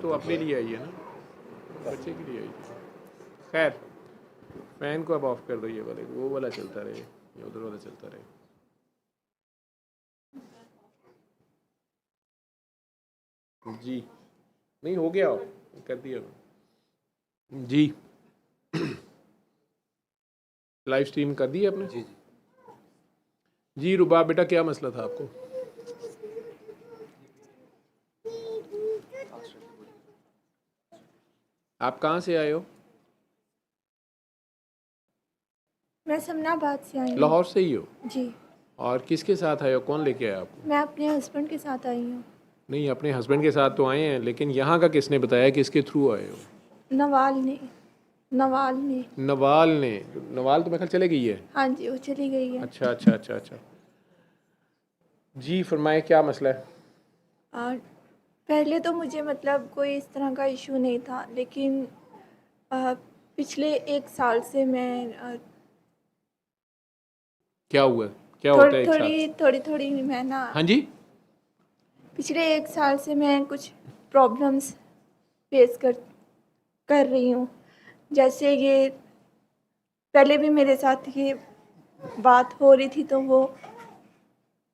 तो अपने लिए आई है ना, बच्चे के लिए आई थी। खैर फैन को अब ऑफ कर दो, ये वाले वो वाला चलता रहे, ये उधर वाला चलता रहे। जी नहीं हो गया, कर दिया जी। लाइव स्ट्रीम कर दी आपने? जी जी रुबाब बेटा क्या मसला था आपको? आप कहाँ से आए हो? मैं समनाबाद से आई हूँ। लाहौर से ही हो? जी। और किसके साथ आए हो, कौन लेके आया आपको? मैं अपने हस्बैंड के साथ आई हूँ। नहीं अपने हस्बैंड के साथ तो आए हैं, लेकिन यहाँ का किसने बताया, किसके थ्रू आए हो? नवाल ने। नवाल ने? नवाल तो मैं ख्याल चले गई है। हाँ जी वो चली गई है। अच्छा अच्छा अच्छा अच्छा। जी फरमाए क्या मसला है? और पहले तो मुझे मतलब कोई इस तरह का इशू नहीं था, लेकिन पिछले 1 साल से मैं क्या हुआ, क्या होता है एक साथ? थोड़ी मैं ना हाँ जी। पिछले 1 साल से मैं कुछ प्रॉब्लम्स फेस कर रही हूँ। जैसे ये पहले भी मेरे साथ ये बात हो रही थी, तो वो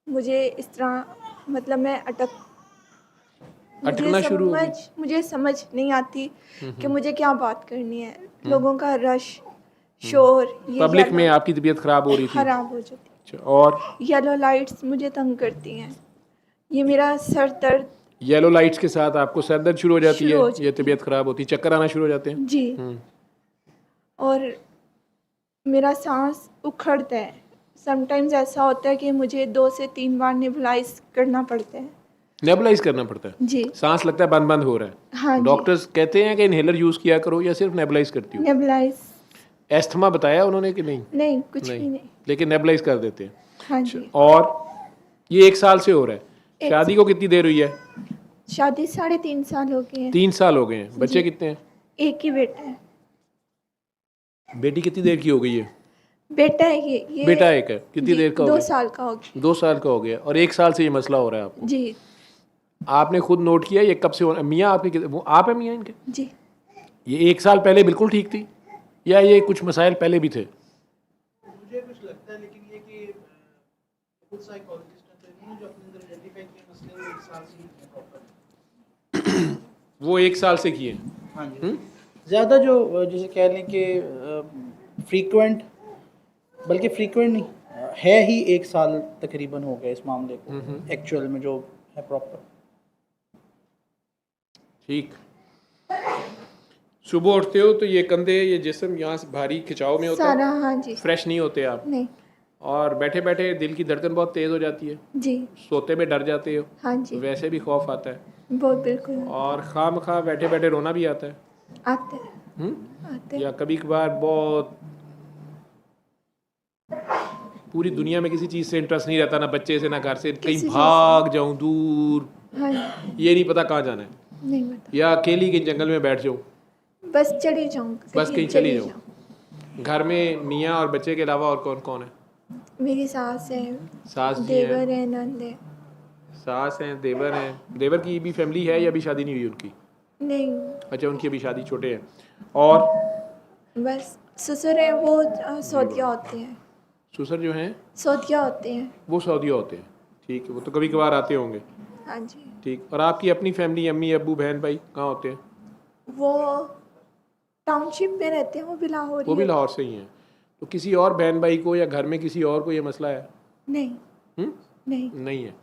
मुझे इस तरह मतलब मैं अटकना शुरू हो गई। मुझे समझ नहीं आती कि मुझे क्या बात करनी है। लोगों का रश, शोर, ये पब्लिक में आपकी तबीयत खराब हो रही थी? खराब हो जाती। अच्छा, और येलो लाइट्स मुझे तंग करती हैं। ये मेरा सर दर्द, येलो लाइट्स के साथ आपको सर दर्द शुरू हो जाती शुरू है, हो जाती ये तबीयत खराब होती है, चक्कर आना शुरू हो जाते हैं? जी। और मेरा सांस उखड़ता है। समटाइम्स ऐसा होता है कि मुझे 2 से 3 बार नेबुलाइज करना पड़ता है। नेबुलाइज करना पड़ता है? जी। सांस लगता है बंद बंद हो रहा है? हाँ जी। डॉक्टर्स कहते हैं कि इनहेलर यूज किया करो, या सिर्फ नेबुलाइज करती हो? नेबुलाइज। एस्थमा बताया उन्होंने कि नहीं? नहीं कुछ भी नहीं। लेकिन नेबुलाइज कर देते हैं। हाँ जी। और ये 1 साल से हो रहा है? शादी को कितनी देर हुई है? शादी 3.5 साल हो गए हैं। 3 साल हो गए हैं। बच्चे कितने हैं? एक ही बेटा है। बेटी कितनी देर की हो गई है? बेटा है ये बेटा एक है। कितनी देर का हो 2 गया? साल का हो गया। 2 साल का हो गया। और 1 साल से ये मसला हो रहा है आपको? जी। आपने खुद नोट किया ये कब से हो रहा है? मियाँ आपके, वो आप है मियाँ इनके? जी। ये 1 साल पहले बिल्कुल ठीक थी, या ये कुछ मसाइल पहले भी थे? मुझे कुछ लगता है, लेकिन ये कि खुद साइकोलॉजिस्ट हैं, तो इन्होंने जो अपने अंदर आइडेंटिफाई किए मसले वो 1 साल से ही किए प्रॉपर। वो 1 साल से किए? हाँ जी। ज़्यादा जो जैसे कह लें कि फ्रीक्वेंट, बल्कि फ्रीक्वेंट नहीं है ही, 1 साल तकरीबन हो गया इस मामले को एक्चुअल में जो है प्रॉपर। ठीक। सुबह उठते हो तो ये कंधे, ये जिस्म यहाँ से भारी खिंचाव में होता सारा। है? हाँ जी। फ्रेश नहीं होते आप? नहीं। और बैठे बैठे दिल की धड़कन बहुत तेज हो जाती है? जी। सोते में डर जाते हो? हाँ जी। वैसे भी खौफ आता है? बहुत बिल्कुल। और खामखा बैठे बैठे रोना भी आता है? आते हैं। आते हैं। या कभी कभार बहुत पूरी दुनिया में किसी चीज़ से इंटरेस्ट नहीं रहता, ना बच्चे से ना घर से, कहीं भाग जाऊं दूर, हाँ। ये नहीं पता कहाँ जाना है? नहीं पता। या अकेली के जंगल में बैठ जाऊं, बस चली जाऊँ, बस कहीं चली जाऊं? घर में मियाँ और बच्चे के अलावा और कौन कौन है? मेरी सास है, सास जी हैं? देवर है, नंद है। सास हैं, देवर हैं। देवर की भी फैमिली है या अभी शादी नहीं हुई उनकी? नहीं। अच्छा उनकी अभी शादी, छोटे हैं। और बस ससुर है, वो सौदिया होते हैं। ससुर जो हैं सौदिया होते हैं। वो सऊदीया होते हैं? ठीक है, वो तो कभी कभार आते होंगे। हाँ जी। ठीक। और आपकी अपनी फैमिली, अम्मी अब्बू बहन भाई कहाँ होते हैं? वो टाउनशिप में रहते हैं, वो भी लाहौर वो भी लाहौर से ही हैं? तो किसी और बहन भाई को या घर में किसी और को ये मसला है? नहीं। नहीं। नहीं है।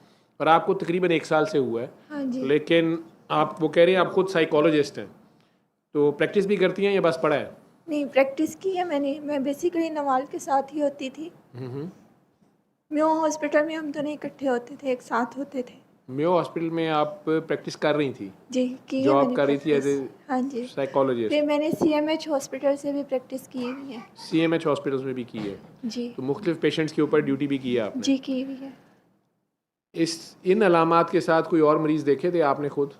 और आपको तकरीबन 1 साल से हुआ है? हाँ जी। लेकिन आप वो कह रहे हैं आप खुद साइकोलॉजिस्ट हैं, तो प्रैक्टिस भी करती हैं या बस पढ़ा है? नहीं, प्रैक्टिस की है मैंने। मैं बेसिकली नवाल के साथ ही होती थी। म्यो हॉस्पिटल में हम दोनों इकट्ठे होते थे, एक साथ होते थे। म्यो हॉस्पिटल में आप प्रैक्टिस कर रही थी? जी की है जॉब मैंने कर रही थी एज ए हाँ जी। साइकोलॉजिस्ट? फिर मैंने CMH हॉस्पिटल से भी प्रैक्टिस की हुई है। CMH हॉस्पिटल्स में भी की है? जी। तो मुख्तलिफ पेशेंट्स के ऊपर ड्यूटी भी की है आपने? जी की हुई है। इन अलामात के साथ कोई और मरीज़ देखे थे आपने खुद?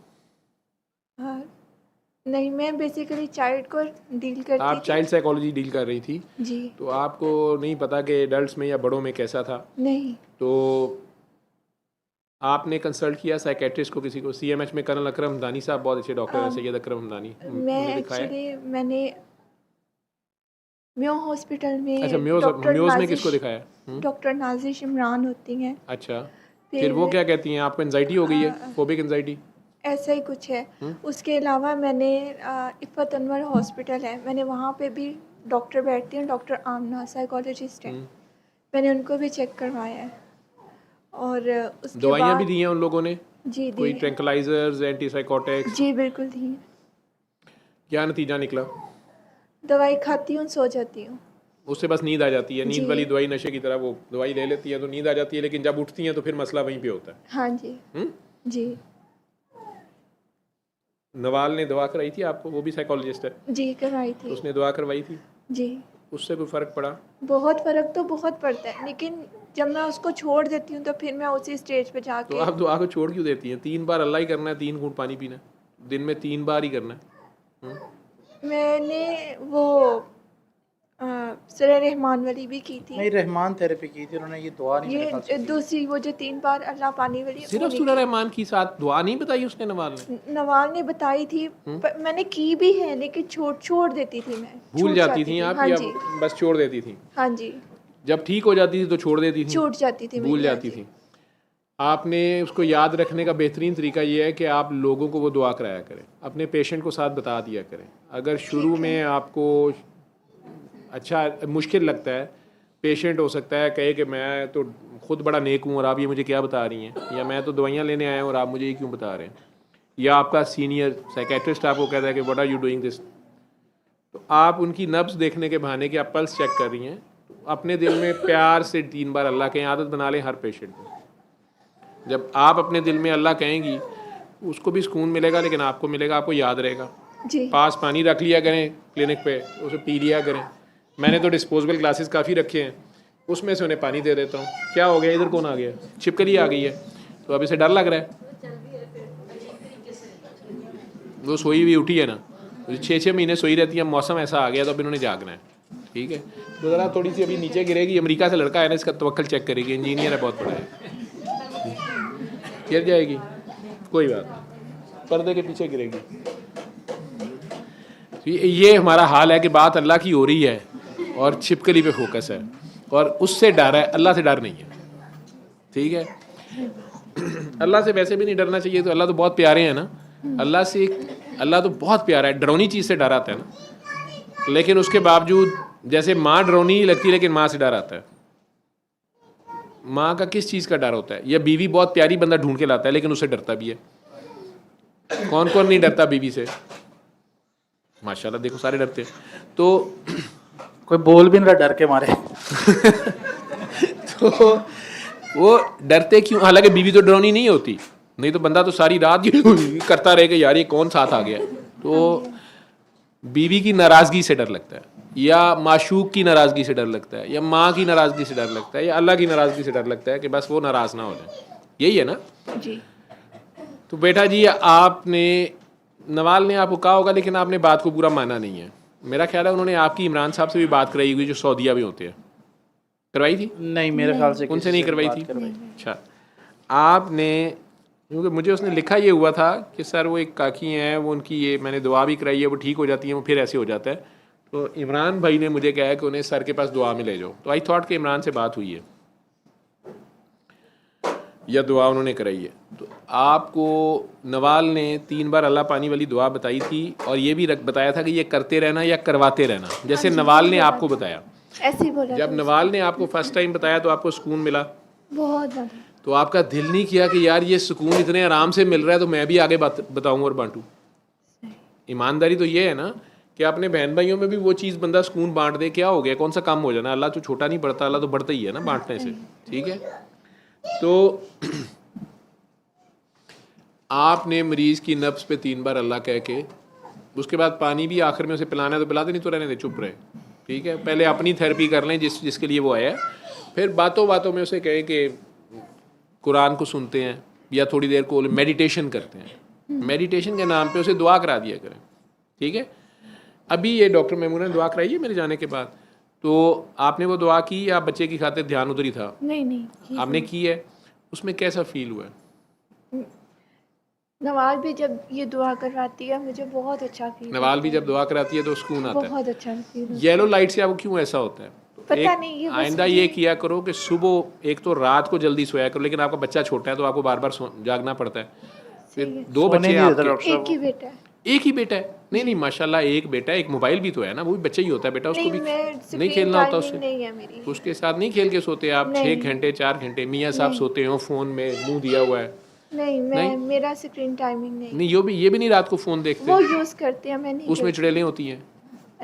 हाँ। नहीं, मैं बेसिकली चाइल्ड को डील करती आप थी। चाइल्ड साइकोलॉजी डील कर रही थी? जी। तो आपको नहीं पता कि एडल्ट्स में या बड़ों में कैसा था? नहीं। तो आपने कंसल्ट किया साइकेट्रिस्ट को, किसी को? CMH में कर्नल अकरम हमदानी साहब बहुत अच्छे डॉक्टर हैं, सैयद अकरम हमदानी, मैं उन्हें दिखाया? एक्चुअली मैंने म्यो हॉस्पिटल में अच्छा, म्योज में किसको दिखाया? डॉक्टर नाजिश इमरान होती हैं। अच्छा, फिर वो क्या कहती हैं? आपको एंजाइटी हो गई है, फोबिक एंजाइटी? ऐसा ही कुछ है। उसके अलावा मैंने इफ़त अनवर हॉस्पिटल है, मैंने वहाँ पे भी डॉक्टर बैठती हैं, डॉक्टर आमना साइकोलॉजिस्ट हैं, मैंने उनको भी चेक करवाया है। और उसके दवाइयाँ बाद भी दी हैं उन लोगों ने? जी कोई दी, ट्रैंकुलाइजर्स, एंटीसाइकोटिक्स? जी बिल्कुल दी। क्या नतीजा निकला? दवाई खाती हूँ, सो जाती हूँ। उससे बस नींद आ जाती है? नींद जी। वाली दवाई नशे की तरह, वो दवाई ले लेती है तो नींद आ जाती है, लेकिन जब उठती हैं तो फिर मसला वहीं पे होता है। हाँ जी। जी नवाल ने दवा कराई थी आपको? वो भी साइकोलॉजिस्ट है। जी करवाई थी। उसने दवा करवाई थी? जी उससे कोई फ़र्क पड़ा? बहुत फ़र्क तो बहुत पड़ता है, लेकिन जब मैं उसको छोड़ देती हूँ तो फिर मैं उसी स्टेज पे तो जाके आप दुआ को छोड़ क्यों देती हैं? 3 बार अल्लाह ही करना है, 3 घूंट पानी पीना है, दिन में 3 बार ही करना है। मैंने वो सुरह रहमान वाली भी की थी। नहीं, रहमान थेरेपी की थी उन्होंने, ये दुआ नहीं मेरे ख्याल से ये की। दूसरी वो जो 3 बार अल्लाह पानी वाली वो सिर्फ नहीं सूरह रहमान की साथ दुआ नहीं बताई उसने नवाल ने? की। नवाल ने बताई थी, पर मैंने की भी है, लेकिन छोड़ देती थी मैं। भूल छूट जाती थी आप, हाँ या जी, बस छोड़ देती थी? हाँ जी, जब ठीक हो जाती थी तो छोड़ देती थी? छूट जाती थी, भूल मेरी, हाँ जाती जी। थी। आपने उसको याद रखने का बेहतरीन तरीका ये है कि आप लोगों को वो दुआ कराया करें, अपने पेशेंट को साथ बता दिया करें। अगर शुरू में आपको अच्छा मुश्किल लगता है, पेशेंट हो सकता है कहे कि मैं तो खुद बड़ा नेक हूँ और आप ये मुझे क्या बता रही हैं, या मैं तो दवाइयाँ लेने आया हूँ और आप मुझे ये क्यों बता रहे हैं, या आपका सीनियर साइकेट्रिस्ट आपको कहता है कि what are you doing this, तो आप उनकी नब्ज देखने के बहाने कि आप पल्स चेक कर रही हैं, तो अपने दिल में प्यार से 3 बार अल्लाह कहें। आदत बना लें हर पेशेंट को, जब आप अपने दिल में अल्लाह कहेंगी उसको भी सुकून मिलेगा, लेकिन आपको मिलेगा, आपको याद रहेगा। जी पास पानी रख लिया करें क्लिनिक पे, उसे पी लिया करें। मैंने तो डिस्पोजेबल ग्लासेस काफ़ी रखे हैं, उसमें से उन्हें पानी दे देता हूँ। क्या हो गया, इधर कौन आ गया? छिपकली आ गई है, तो अब इसे डर लग रहा है। वो सोई हुई उठी है ना, 6-6 महीने सोई रहती है, मौसम ऐसा आ गया तो अब इन्होंने जागना है, ठीक है। तो ज़रा थोड़ी सी अभी नीचे गिरेगी। अमेरिका से लड़का है ना, इसका तवक्कल चेक करेगी, इंजीनियर है, बहुत बड़ा है, गिर जाएगी, कोई बात नहीं, पर्दे के पीछे गिरेगी। ये हमारा हाल है कि बात अल्लाह की हो रही है और छिपकली पे फोकस है, और उससे डर है, अल्लाह से डर नहीं है, ठीक है। अल्लाह से वैसे भी नहीं डरना चाहिए, तो अल्लाह तो बहुत प्यारे हैं ना, अल्लाह तो बहुत प्यारा है, डरौनी चीज़ से डर आता है ना, लेकिन उसके बावजूद जैसे माँ डरौनी लगती है, लेकिन माँ से डर आता है। माँ का किस चीज़ का डर होता है? या बीवी बहुत प्यारी बंदा ढूंढ के लाता है, लेकिन उससे डरता भी है। कौन कौन नहीं डरता बीवी से? माशाल्लाह, देखो सारे डरते हैं। तो कोई बोल भी नहीं रहा डर के मारे। तो वो डरते क्यों? हालांकि बीवी तो डरौनी नहीं होती, नहीं तो बंदा तो सारी रात ही करता रहे कि यार ये कौन साथ आ गया। तो बीवी की नाराज़गी से डर लगता है, या माशूक की नाराज़गी से डर लगता है, या माँ की नाराज़गी से डर लगता है, या अल्लाह की नाराज़गी से डर लगता है कि बस वो नाराज़ ना हो जाए। यही है ना जी। तो बेटा जी, आपने नवाल ने आपको कहा होगा, लेकिन आपने बात को पूरा माना नहीं है। मेरा ख्याल है उन्होंने आपकी इमरान साहब से भी बात कराई हुई, जो सऊदीया भी होते हैं। करवाई थी? नहीं, मेरे ख्याल से उनसे किसी नहीं से करवाई बात थी? करवाई। अच्छा, आपने, क्योंकि मुझे उसने लिखा ये हुआ था कि सर वो एक काकी हैं, वो उनकी ये मैंने दुआ भी कराई है, वो ठीक हो जाती है, वो फिर ऐसे हो जाता है। तो इमरान भाई ने मुझे कहा कि उन्हें सर के पास दुआ में ले जाओ। तो आई थॉट कि इमरान से बात हुई है या दुआ उन्होंने कराई है। तो आपको नवाल ने 3 बार अल्लाह पानी वाली दुआ बताई थी, और ये भी बताया था कि ये करते रहना या करवाते रहना, जैसे नवाल ने आपको बताया। ऐसे ही बोला जब था। नवाल ने आपको फर्स्ट टाइम बताया तो आपको सुकून मिला, बहुत ज़्यादा। तो आपका दिल नहीं किया कि यार ये सुकून इतने आराम से मिल रहा है तो मैं भी आगे बताऊं और बांटूं? ईमानदारी तो ये है ना कि अपने बहन भाइयों में भी वो चीज़ बंदा सुकून बांट दे। क्या हो गया, कौन सा काम हो जाना? अल्लाह तो छोटा नहीं पड़ता, अल्लाह तो बढ़ता ही है ना बांटने से, ठीक है। तो आपने मरीज़ की नब्ज़ पे 3 बार अल्लाह कह के, उसके बाद पानी भी आखिर में उसे पिलाना है तो पिलाते, नहीं तो रहने दे, चुप रहे, ठीक है। पहले अपनी थेरेपी कर लें जिसके लिए वो आया है, फिर बातों बातों में उसे कहें कि कुरान को सुनते हैं या थोड़ी देर को मेडिटेशन करते हैं। मेडिटेशन के नाम पे उसे दुआ करा दिया करें, ठीक है। अभी ये डॉक्टर मैमूना ने दुआ कराई है मेरे जाने के बाद, तो आपने वो दुआ की या बच्चे की खातिर ध्यान उधर ही था? नहीं आपने की है। उसमें कैसा फील हुआ है? नवाज भी जब ये दुआ करवाती है मुझे बहुत अच्छा फील नवाल भी जब दुआ कराती है तो सुकून आता है। बहुत अच्छा फील येलो लाइट से आपको क्यों ऐसा होता है? पता नहीं, ये बस आइंदा ये किया करो कि सुबह एक तो रात को जल्दी सोया करो, लेकिन आपका बच्चा छोटा है तो आपको बार बार जागना पड़ता है। फिर सही है। 2 सोने बच्चे नहीं देता आपके, डॉक्टर साहब एक ही बेटा है। एक ही बेटा है? नहीं माशाल्लाह एक बेटा है, एक मोबाइल भी तो है ना, वो भी बच्चा ही होता है बेटा, उसको नहीं, भी मैं नहीं स्क्रीन खेलना होता टाइमिंग उससे, नहीं है मेरी। उसके साथ नहीं खेल के सोते आप? 6 नहीं। घंटे 4 घंटे मियाँ साहब नहीं। सोते हो फ़ोन में मुंह दिया हुआ है? नहीं, नहीं? मेरा स्क्रीन टाइमिंग नहीं। नहीं ये भी नहीं रात को फ़ोन देखते? वो यूज़ करते हैं, मैं नहीं उसमें करती। चुड़ैलें होती हैं,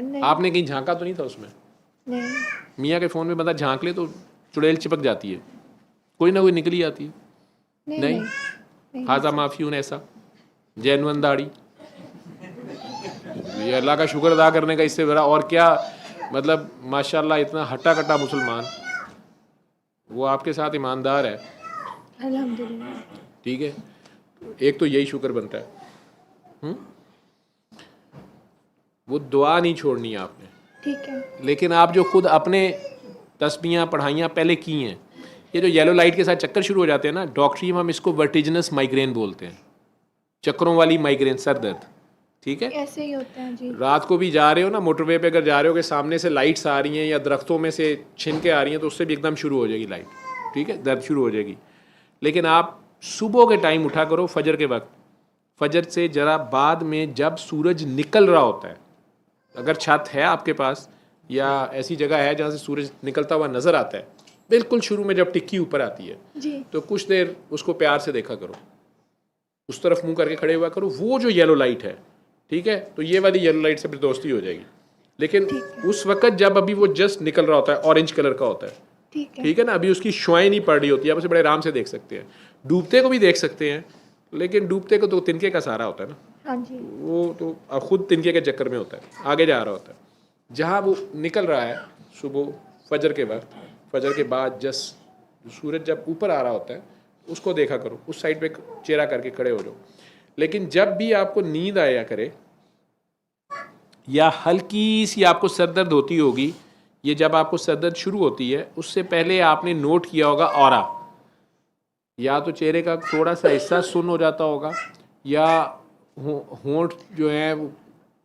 नहीं। आपने कहीं झांका तो नहीं था उसमें? नहीं। मियाँ के फ़ोन में बंदा झांक ले तो चुड़ैल चिपक जाती है, कोई ना कोई निकली आती है। नहीं। नहीं? नहीं। हाजा माफियून ऐसा जैनवन दाढ़ी, ये अल्लाह का शुक्र अदा करने का इससे बड़ा और क्या? मतलब माशाल्लाह इतना हट्टा कट्टा मुसलमान, वो आपके साथ ईमानदार है, अल्हम्दुलिल्लाह। ठीक है? एक तो यही शुक्र बनता है। वो दुआ नहीं छोड़नी है आपने, ठीक है। लेकिन आप जो खुद अपने तस्बीहां पढ़ाइयाँ पहले की हैं, ये जो येलो लाइट के साथ चक्कर शुरू हो जाते हैं ना, डॉक्टरी में हम इसको वर्टिजिनस माइग्रेन बोलते हैं, चक्करों वाली माइग्रेन, सर दर्द, ठीक है? ऐसे ही होता है जी। रात को भी जा रहे हो ना मोटरवे पे, अगर जा रहे हो कि सामने से लाइट्स आ रही हैं या दरख्तों में से छिन के आ रही हैं, तो उससे भी एकदम शुरू हो जाएगी लाइट, ठीक है, दर्द शुरू हो जाएगी। लेकिन आप सुबह के टाइम उठा करो, फजर के वक्त, फजर से ज़रा बाद में जब सूरज निकल रहा होता है, अगर छत है आपके पास या ऐसी जगह है जहाँ से सूरज निकलता हुआ नज़र आता है, बिल्कुल शुरू में जब टिक्की ऊपर आती है, जी। तो कुछ देर उसको प्यार से देखा करो, उस तरफ मुंह करके खड़े हुआ करो, वो जो येलो लाइट है, ठीक है, तो ये वाली येलो लाइट से फिर दोस्ती हो जाएगी। लेकिन उस वक्त जब अभी वो जस्ट निकल रहा होता है, ऑरेंज कलर का होता है, ठीक है ना, अभी उसकी शुआएं नहीं पड़ रही होती है, आप उसे बड़े आराम से देख सकते हैं। डूबते को भी देख सकते हैं, लेकिन डूबते को तो तिनके का सहारा होता है ना, हाँ जी। वो तो खुद तिनके के चक्कर में होता है, आगे जा रहा होता है। जहाँ वो निकल रहा है सुबह फजर के वक्त, फजर के बाद जस्ट सूरज जब ऊपर आ रहा होता है, उसको देखा करो, उस साइड पे चेहरा करके खड़े हो जाओ। लेकिन जब भी आपको नींद आया करे या हल्की सी आपको सरदर्द होती होगी, ये जब आपको सरदर्द शुरू होती है, उससे पहले आपने नोट किया होगा ऑरा, या तो चेहरे का थोड़ा सा हिस्सा सुन्न हो जाता होगा, या होंठ जो है वो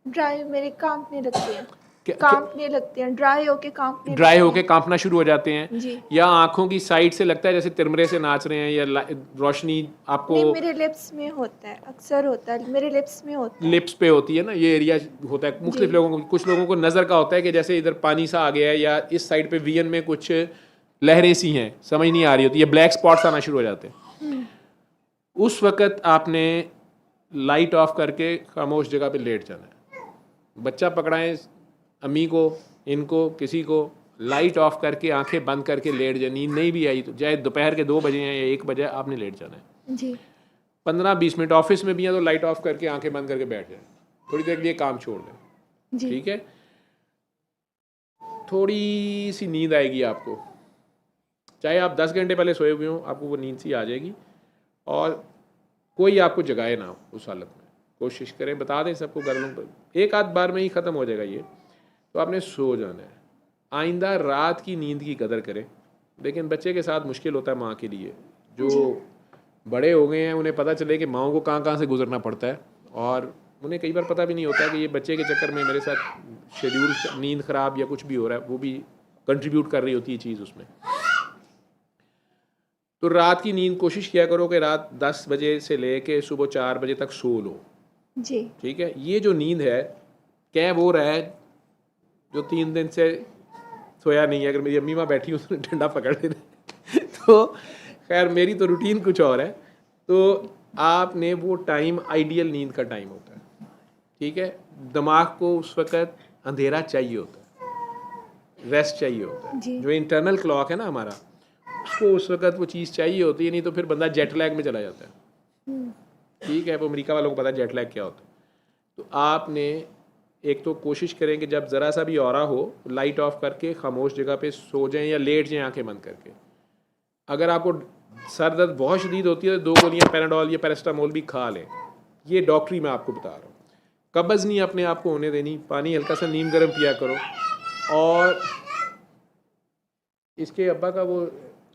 ड्राई मेरे कांपने लगते हैं, क्या- कांपने लगते हैं, ड्राई होके कांपने ड्राई लगते होके कांपना शुरू हो जाते हैं, जी। या आंखों की साइड से लगता है जैसे तिरमरे से नाच रहे हैं, या रोशनी आपको नहीं, मेरे लिप्स में होता है, अक्सर होता है, मेरे लिप्स में होता है। लिप्स पे होती है ना, ये एरिया होता है मुख्तलिफ लोगों को। कुछ लोगों को नज़र का होता है कि जैसे इधर पानी सा आ गया है, या इस साइड पे वीएन में कुछ लहरें सी हैं, समझ नहीं आ रही होती, ये ब्लैक स्पॉट्स आना शुरू हो जाते हैं। उस वक़्त आपने लाइट ऑफ करके खामोश जगह पे लेट जाना है। बच्चा पकड़ाएं, अम्मी को, इनको, किसी को, लाइट ऑफ करके आंखें बंद करके लेट जाए। नींद नहीं भी आई तो चाहे दोपहर के 2 बजे हैं या 1 बजे, आपने लेट जाना है। जी। 15-20 मिनट ऑफिस में भी हैं तो लाइट ऑफ करके आंखें बंद करके बैठ जाए, थोड़ी देर के लिए काम छोड़ दें, जी। ठीक है? थोड़ी सी नींद आएगी आपको, चाहे आप 10 घंटे पहले सोए हुए हों, आपको वो नींद सी आ जाएगी, और कोई आपको जगाए ना उस हालत में। कोशिश करें, बता दें सबको, घर में एक आध बार में ही ख़त्म हो जाएगा ये, तो आपने सो जाना है। आइंदा रात की नींद की कदर करें। लेकिन बच्चे के साथ मुश्किल होता है माँ के लिए, जो बड़े हो गए हैं उन्हें पता चले कि माँओं को कहाँ कहाँ से गुजरना पड़ता है, और उन्हें कई बार पता भी नहीं होता कि ये बच्चे के चक्कर में मेरे साथ शेड्यूल, नींद ख़राब या कुछ भी हो रहा है, वो भी कंट्रीब्यूट कर रही होती है चीज़ उसमें। तो रात की नींद कोशिश किया करो कि रात 10 बजे से लेके सुबह 4 बजे तक सो लो, जी। ठीक है? ये जो नींद है, क्या वो रहा है जो 3 दिन से सोया नहीं है। अगर मेरी अम्मी माँ बैठी हो तो डंडा पकड़ लेना तो खैर मेरी तो रूटीन कुछ और है। तो आपने वो टाइम आइडियल नींद का टाइम होता है, ठीक है? दिमाग को उस वक़्त अंधेरा चाहिए होता है, रेस्ट चाहिए होता है। जी। जो इंटरनल क्लॉक है ना हमारा, उसको उस वक़्त वो चीज़ चाहिए होती है, नहीं तो फिर बंदा जेट लैग में चला जाता है, ठीक है? वो अमेरिका वालों को पता है जेट लैग क्या होता है। तो आपने एक तो कोशिश करें कि जब ज़रा सा भी ऑरा हो, लाइट ऑफ करके खामोश जगह पे सो जाएं या लेट जाएं आंखें बंद करके। अगर आपको सर दर्द बहुत शदीद होती है तो 2 गोलियाँ पैराडोल या पैरास्टामोल भी खा लें। ये डॉक्टरी में आपको बता रहा हूँ। कब्ज़ नहीं अपने आप को होने देनी, पानी हल्का सा नीम गर्म पिया करो। और इसके अब्बा का वो,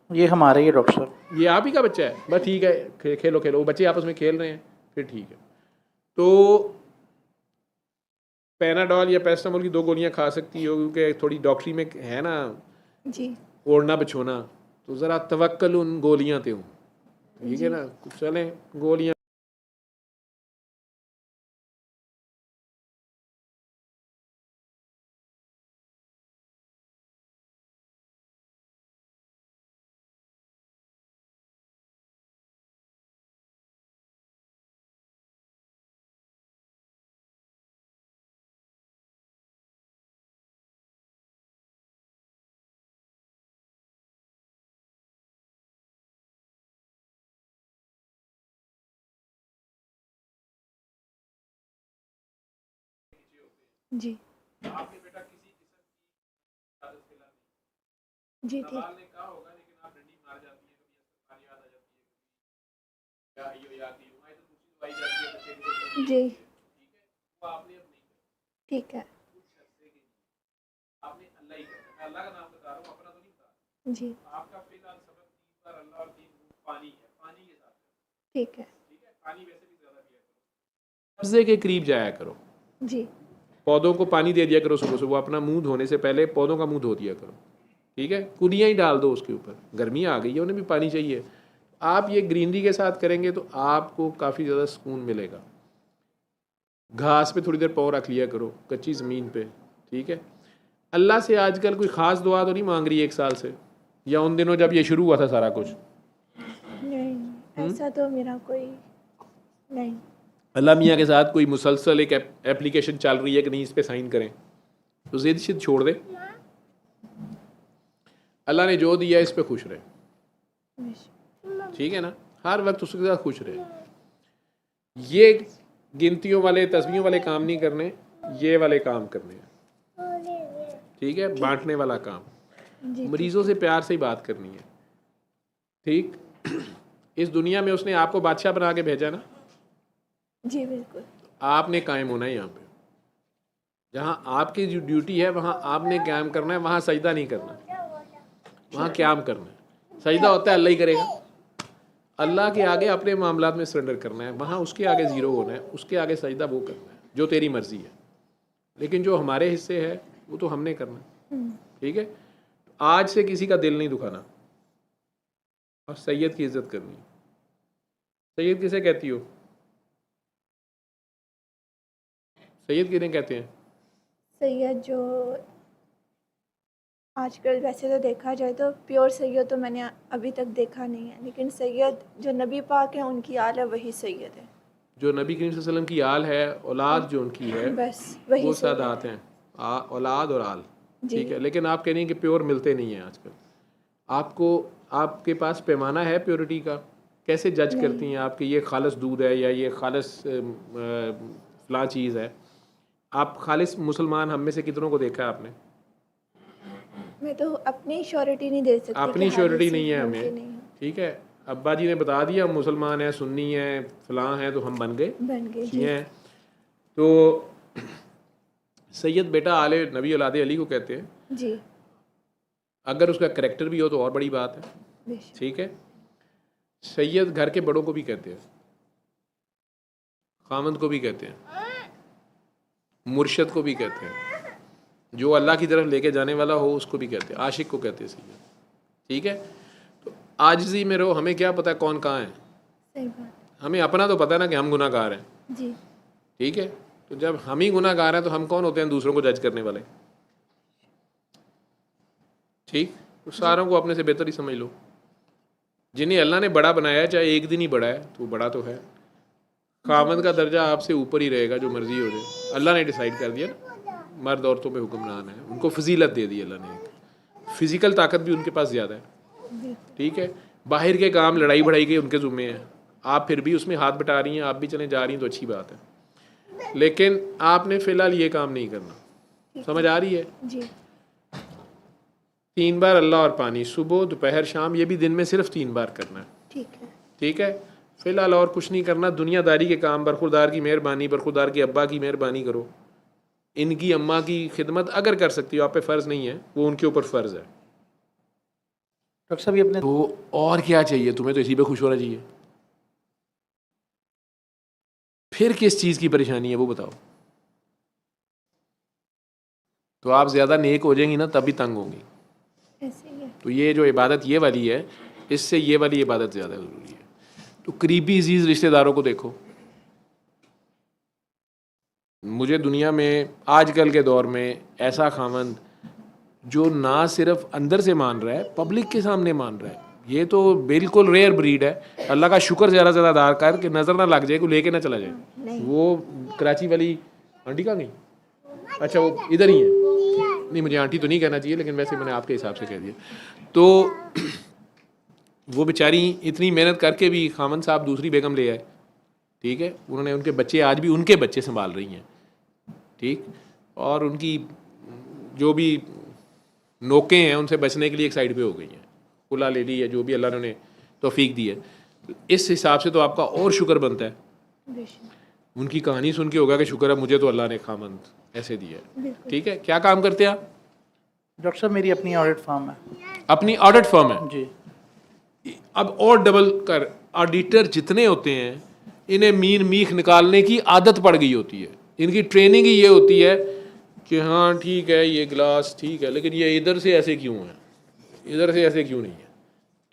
ये हमारा ही है डॉक्टर साहब। ये आप ही का बच्चा है? बस ठीक है, खेलो खेलो, वो बच्चे आपस में खेल रहे हैं, फिर ठीक है। तो पैनाडॉल या पैरासिटामोल की 2 गोलियां खा सकती हो, क्योंकि थोड़ी डॉक्टरी में है ना जी ओढ़ना बछोना, तो ज़रा तवक्कल उन गोलियां ते हूँ, ठीक है ना, चलें गोलियां। जी जी ठीक जी ठीक है जी ठीक है सब्जे के करीब जाया करो, जी पौधों को पानी दे दिया करो सुबह सुबह, अपना मुंह धोने से पहले पौधों का मुंह धो दिया करो, ठीक है, कुलियाँ ही डाल दो उसके ऊपर, गर्मी आ गई है उन्हें भी पानी चाहिए। आप ये ग्रीनरी के साथ करेंगे तो आपको काफ़ी ज़्यादा सुकून मिलेगा। घास पे थोड़ी देर पाँव रख लिया करो, कच्ची ज़मीन पे, ठीक है। अल्लाह से आजकल कोई ख़ास दुआ तो नहीं मांग रही 1 साल से, या उन दिनों जब ये शुरू हुआ था सारा कुछ? नहीं, ऐसा तो मेरा कोई नहीं। अल्लाह मियाँ के साथ कोई मुसलसल एक एप्लीकेशन चल रही है कि नहीं इस पे साइन करें, तो ज़िद शिद छोड़ दे, अल्लाह ने जो दिया इस पे खुश रहे, ठीक है ना, हर वक्त उसके साथ खुश रहे। ये गिनतियों वाले तस्बीहों वाले काम नहीं करने, ये वाले काम करने हैं, ठीक है, बांटने वाला काम, जी मरीजों से प्यार से ही बात करनी है, ठीक। इस दुनिया में उसने आपको बादशाह बना के भेजा ना, जी बिल्कुल आपने कायम होना है यहाँ पे, जहाँ आपकी जो ड्यूटी है वहाँ आपने कायम करना है, वहाँ सजदा नहीं करना, वहाँ क्याम करना है। सजदा होता है अल्लाह ही करेगा, अल्लाह के आगे अपने मामलात में सरेंडर करना है, वहाँ उसके आगे ज़ीरो होना है, उसके आगे सजदा वो करना है जो तेरी मर्ज़ी है, लेकिन जो हमारे हिस्से है वो तो हमने करना है, ठीक है। आज से किसी का दिल नहीं दुखाना और सैयद की इज़्ज़त करनी है। सैयद किसे कहती हो? सैयद किन्हें कहते हैं? सैयद जो आजकल वैसे तो देखा जाए तो प्योर सैयद तो मैंने अभी तक देखा नहीं है, लेकिन सैयद जो नबी पाक है उनकी आल है वही सैयद है। जो नबी करीम सल्लल्लाहु अलैहि वसल्लम की आल है, औलाद जो उनकी है बस वही वो सैयद सादात हैं, औलाद और आल, जी। ठीक है। लेकिन आप कह रही हैं कि प्योर मिलते नहीं हैं आजकल, आपको आपके पास पैमाना है प्योरिटी का? कैसे जज करती हैं आप कि ये खालिस दूध है या ये खालिस फलां चीज़ है? आप खालिस मुसलमान हम में से कितनों को देखा है आपने? मैं तो अपनी श्योरिटी नहीं दे सकती, अपनी कि श्योरिटी हादसे नहीं है मुमकिन हमें, नहीं है। ठीक है। अब्बा जी ने बता दिया हम मुसलमान हैं, सुन्नी हैं, फलां हैं, तो हम बन गए, बन गए जी। ये हैं। तो सैयद बेटा आले नबी औलाद अली को कहते हैं। जी अगर उसका करेक्टर भी हो तो और बड़ी बात है, बेशक। ठीक है। सैयद घर के बड़ों को भी कहते हैं, खामद को भी कहते हैं, मुर्शद को भी कहते हैं, जो अल्लाह की तरफ लेके जाने वाला हो उसको भी कहते हैं, आशिक को कहते हैं सैयद, ठीक है। तो आजिज़ी में रहो, हमें क्या पता कौन कहाँ है, सही बात। हमें अपना तो पता है ना कि हम गुनाहगार हैं, जी ठीक है। तो जब हम ही गुनाहगार हैं तो हम कौन होते हैं दूसरों को जज करने वाले, ठीक। तो सारों को अपने से बेहतर ही समझ लो। जिन्हें अल्लाह ने बड़ा बनाया है, चाहे एक दिन ही बड़ा है तो बड़ा तो है, खामद का दर्जा आपसे ऊपर ही रहेगा, जो मर्जी हो जाए। अल्लाह ने डिसाइड कर दिया ना, मर्द औरतों पे हुक्मरान है, उनको फजीलत दे दी अल्लाह ने, फिजिकल ताकत भी उनके पास ज़्यादा है, ठीक है। बाहर के काम लड़ाई बढ़ाई के उनके ज़ुम्मे हैं, आप फिर भी उसमें हाथ बटा रही हैं, आप भी चले जा रही हैं तो अच्छी बात है, लेकिन आपने फ़िलहाल ये काम नहीं करना। समझ आ रही है? जी 3 बार अल्लाह और पानी, सुबह दोपहर शाम, ये भी दिन में सिर्फ 3 बार करना है, ठीक है। ठीक है। फ़िलहाल और कुछ नहीं करना। दुनियादारी के काम, बरखुरदार की मेहरबानी, बरखुरदार के अब्बा की मेहरबानी करो, इनकी अम्मा की खिदमत अगर कर सकती हो, आप पे फ़र्ज़ नहीं है, वो उनके ऊपर फ़र्ज़ है। डॉक्टर साहब ये अपने तो और क्या चाहिए तुम्हें, तो इसी पे खुश होना चाहिए। फिर किस चीज़ की परेशानी है वो बताओ। तो आप ज़्यादा नेक हो जाएंगी ना तभी तंग होंगी। ऐसे ही है। तो ये जो इबादत ये वाली है, इससे ये वाली इबादत ज़्यादा ज़रूरी है। तो करीबी अजीज़ रिश्तेदारों को देखो। मुझे दुनिया में आजकल के दौर में ऐसा खामंद जो ना सिर्फ अंदर से मान रहा है, पब्लिक के सामने मान रहा है, ये तो बिल्कुल रेयर ब्रीड है। अल्लाह का शुक्र ज़्यादा से ज़्यादा अदा कर कि नज़र ना लग जाए, को लेके ना चला जाए। नहीं। वो कराची वाली आंटी कहाँ गई? अच्छा वो इधर ही है। नहीं, मुझे आंटी तो नहीं कहना चाहिए, लेकिन वैसे मैंने आपके हिसाब से कह दिया। तो वो बेचारी इतनी मेहनत करके भी खामन साहब दूसरी बेगम ले आए, ठीक है। उन्होंने उनके बच्चे, आज भी उनके बच्चे संभाल रही हैं, ठीक। और उनकी जो भी नोकें हैं उनसे बचने के लिए एक साइड पे हो गई हैं, खुला ले ली है, जो भी अल्लाह ने उन्हें तौफीक दी है। इस हिसाब से तो आपका और शुक्र बनता है। बेशक। उनकी कहानी सुन के होगा कि शुक्र है मुझे तो अल्लाह ने खामंद ऐसे दिया है, बिल्कुल। ठीक है। क्या काम करते हैं आप? डॉक्टर साहब मेरी अपनी ऑडिट फार्म है। अपनी ऑडिट फर्म है। जी। अब और डबल कर, ऑडिटर जितने होते हैं इन्हें मीन मीख निकालने की आदत पड़ गई होती है। इनकी ट्रेनिंग ही ये होती है कि हाँ ठीक है ये गिलास ठीक है, लेकिन ये इधर से ऐसे क्यों है, इधर से ऐसे क्यों नहीं है,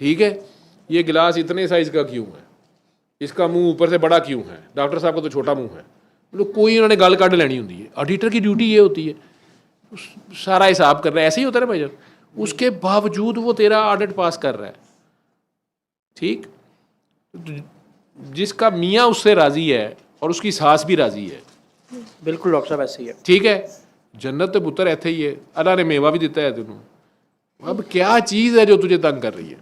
ठीक है। ये गिलास इतने साइज़ का क्यों है, इसका मुंह ऊपर से बड़ा क्यों है, डॉक्टर साहब का तो छोटा मुंह है। मतलब कोई इन्होंने गल कढ़ लेनी होती है। ऑडिटर की ड्यूटी ये होती है, सारा हिसाब कर रहा है। ऐसे ही होता है ना भाईजान। उसके बावजूद वो तेरा ऑडिट पास कर रहा है, ठीक। जिसका मियाँ उससे राज़ी है और उसकी सास भी राज़ी है, बिल्कुल डॉक्टर साहब ऐसे ही है। ठीक है। जन्नत तो पुत्र ऐसे ही है, अल्लाह ने मेवा भी दिता है तेनों। अब क्या चीज़ है जो तुझे तंग कर रही है?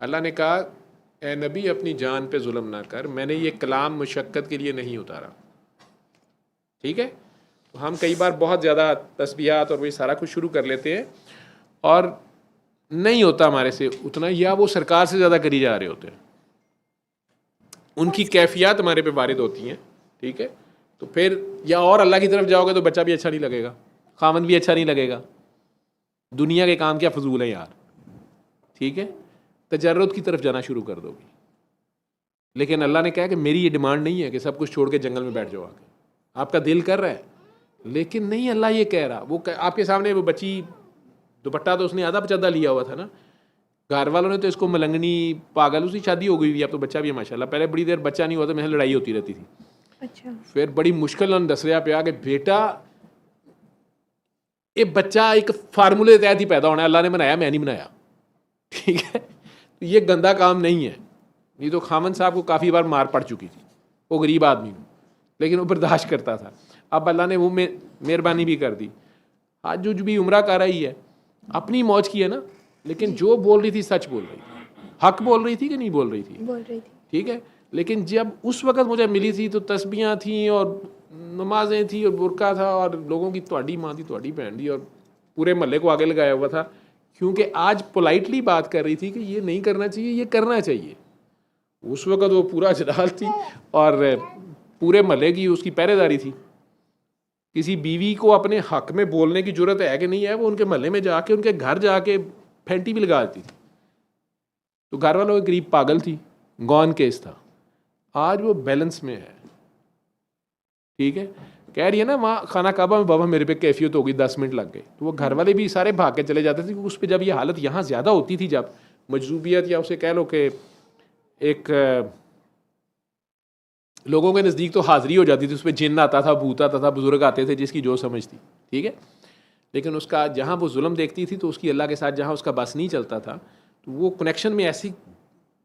अल्लाह ने कहा ए नबी अपनी जान पे जुल्म ना कर, मैंने ये कलाम मुशक्क़त के लिए नहीं उतारा, ठीक है। तो हम कई बार बहुत ज़्यादा तस्बीहात और वही सारा कुछ शुरू कर लेते हैं और नहीं होता हमारे से उतना, या वो सरकार से ज़्यादा करी जा रहे होते हैं, उनकी कैफियत हमारे पे वारिद होती हैं, ठीक है। तो फिर या और अल्लाह की तरफ जाओगे तो बच्चा भी अच्छा नहीं लगेगा, खामन भी अच्छा नहीं लगेगा। दुनिया के काम क्या फजूल है यार, ठीक है। तजर्रुद की तरफ जाना शुरू कर दोगे। लेकिन अल्लाह ने कहा कि मेरी ये डिमांड नहीं है कि सब कुछ छोड़ के जंगल में बैठ जाओ आके, आपका दिल कर रहा है, लेकिन नहीं अल्लाह ये कह रहा। वो आपके सामने वो बच्ची, दुपट्टा तो उसने आधा पचद्दा लिया हुआ था ना, घर वालों ने तो इसको मलंगनी पागल, उसकी शादी हो गई हुई, अब तो बच्चा भी है माशाल्लाह। पहले बड़ी देर बच्चा नहीं हुआ तो मेरे लड़ाई होती रहती थी। अच्छा। फिर बड़ी मुश्किल उन्होंने दस रहा पे कि बेटा ये बच्चा एक फार्मूले के तहत ही पैदा होना है, अल्लाह ने बनाया, मैं नहीं बनाया, ठीक है। तो ये गंदा काम नहीं है। नहीं तो खामन साहब को काफ़ी बार मार पड़ चुकी थी, वो गरीब आदमी को, लेकिन वो बर्दाश्त करता था। अब अल्लाह ने वो मेहरबानी भी कर दी। आज जो भी उम्रा कर रही है अपनी मौज की है ना, लेकिन जो बोल रही थी सच बोल रही थी, हक बोल रही थी कि नहीं बोल रही थी, बोल रही थी। ठीक है। लेकिन जब उस वक़्त मुझे मिली थी तो तस्बीहां थी और नमाजें थी और बुरका था और लोगों की ਤੁਹਾਡੀ माँ थी, ਤੁਹਾਡੀ बहन थी और पूरे महल्ले को आगे लगाया हुआ था, क्योंकि आज पोलाइटली बात कर रही थी कि ये नहीं करना चाहिए, ये करना चाहिए। उस वक़्त वो पूरा जलाल थी और पूरे महल्ले की उसकी पहरेदारी थी। किसी बीवी को अपने हक में बोलने की जरूरत है कि नहीं है, वो उनके महल्ले में जाके उनके घर जाके फेंटी भी लगा देती थी। तो घर वालों के करीब पागल थी, गौन केस था। आज वो बैलेंस में है, ठीक है। कह रही है ना वहाँ खाना काबा में बाबा मेरे पे कैफियत हो गई, 10 मिनट लग गए। तो वो घर वाले भी सारे भाग के चले जाते थे, क्योंकि उस पर जब ये हालत यहाँ ज़्यादा होती थी, जब मजजूबियत या उसे कह लो कि एक लोगों के नज़दीक तो हाज़िरी हो जाती थी, उस पर जिन्न आता था, भूत आता था, बुजुर्ग आते थे, जिसकी जो समझ थी, ठीक है। लेकिन उसका जहाँ वो जुल्म देखती थी तो उसकी अल्लाह के साथ जहाँ उसका बस नहीं चलता था, तो वो कनेक्शन में ऐसी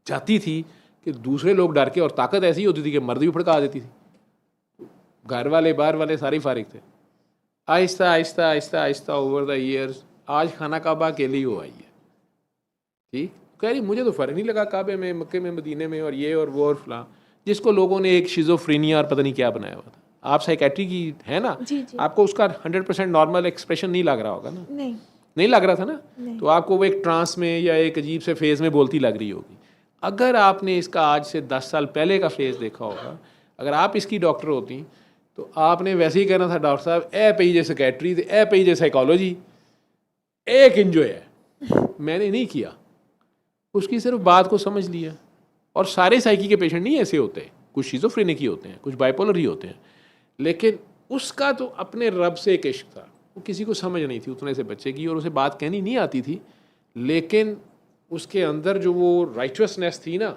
जाती थी कि दूसरे लोग डर के, और ताकत ऐसी होती थी कि मर्द भी भड़का देती थी। घर वाले बाहर वाले सारे फारिग थे। Aahista Aahista Aahista Aahista over the years आज खाना काबा अकेली हो आई है, ठीक। कह रही मुझे तो फ़र्क नहीं लगा काबे में, मक्के में, मदीने में, और ये और वो और फलां, जिसको लोगों ने एक शिज़ोफ्रेनिया और पता नहीं क्या बनाया हुआ था। आप साइकेट्री की है ना, जी जी। आपको उसका 100% नॉर्मल एक्सप्रेशन नहीं लग रहा होगा ना, नहीं लग रहा था ना, नहीं। तो आपको वो एक ट्रांस में या एक अजीब से फेज़ में बोलती लग रही होगी। अगर आपने इसका आज से 10 साल पहले का फेज़ देखा होगा, अगर आप इसकी डॉक्टर होती तो आपने वैसे ही कहना था डॉक्टर साहब A P J psychiatry A P J psychology एक इंजॉय है। मैंने नहीं किया, उसकी सिर्फ बात को समझ लिया, और सारे साइकी के पेशेंट नहीं ऐसे होते, कुछ शिज़ोफ्रेनिक ही होते हैं, कुछ बाइपोलर ही होते हैं, लेकिन उसका तो अपने रब से एक इश्क था, वो किसी को समझ नहीं थी उतने से बच्चे की, और उसे बात कहनी नहीं आती थी, लेकिन उसके अंदर जो वो राइचुअसनेस थी ना,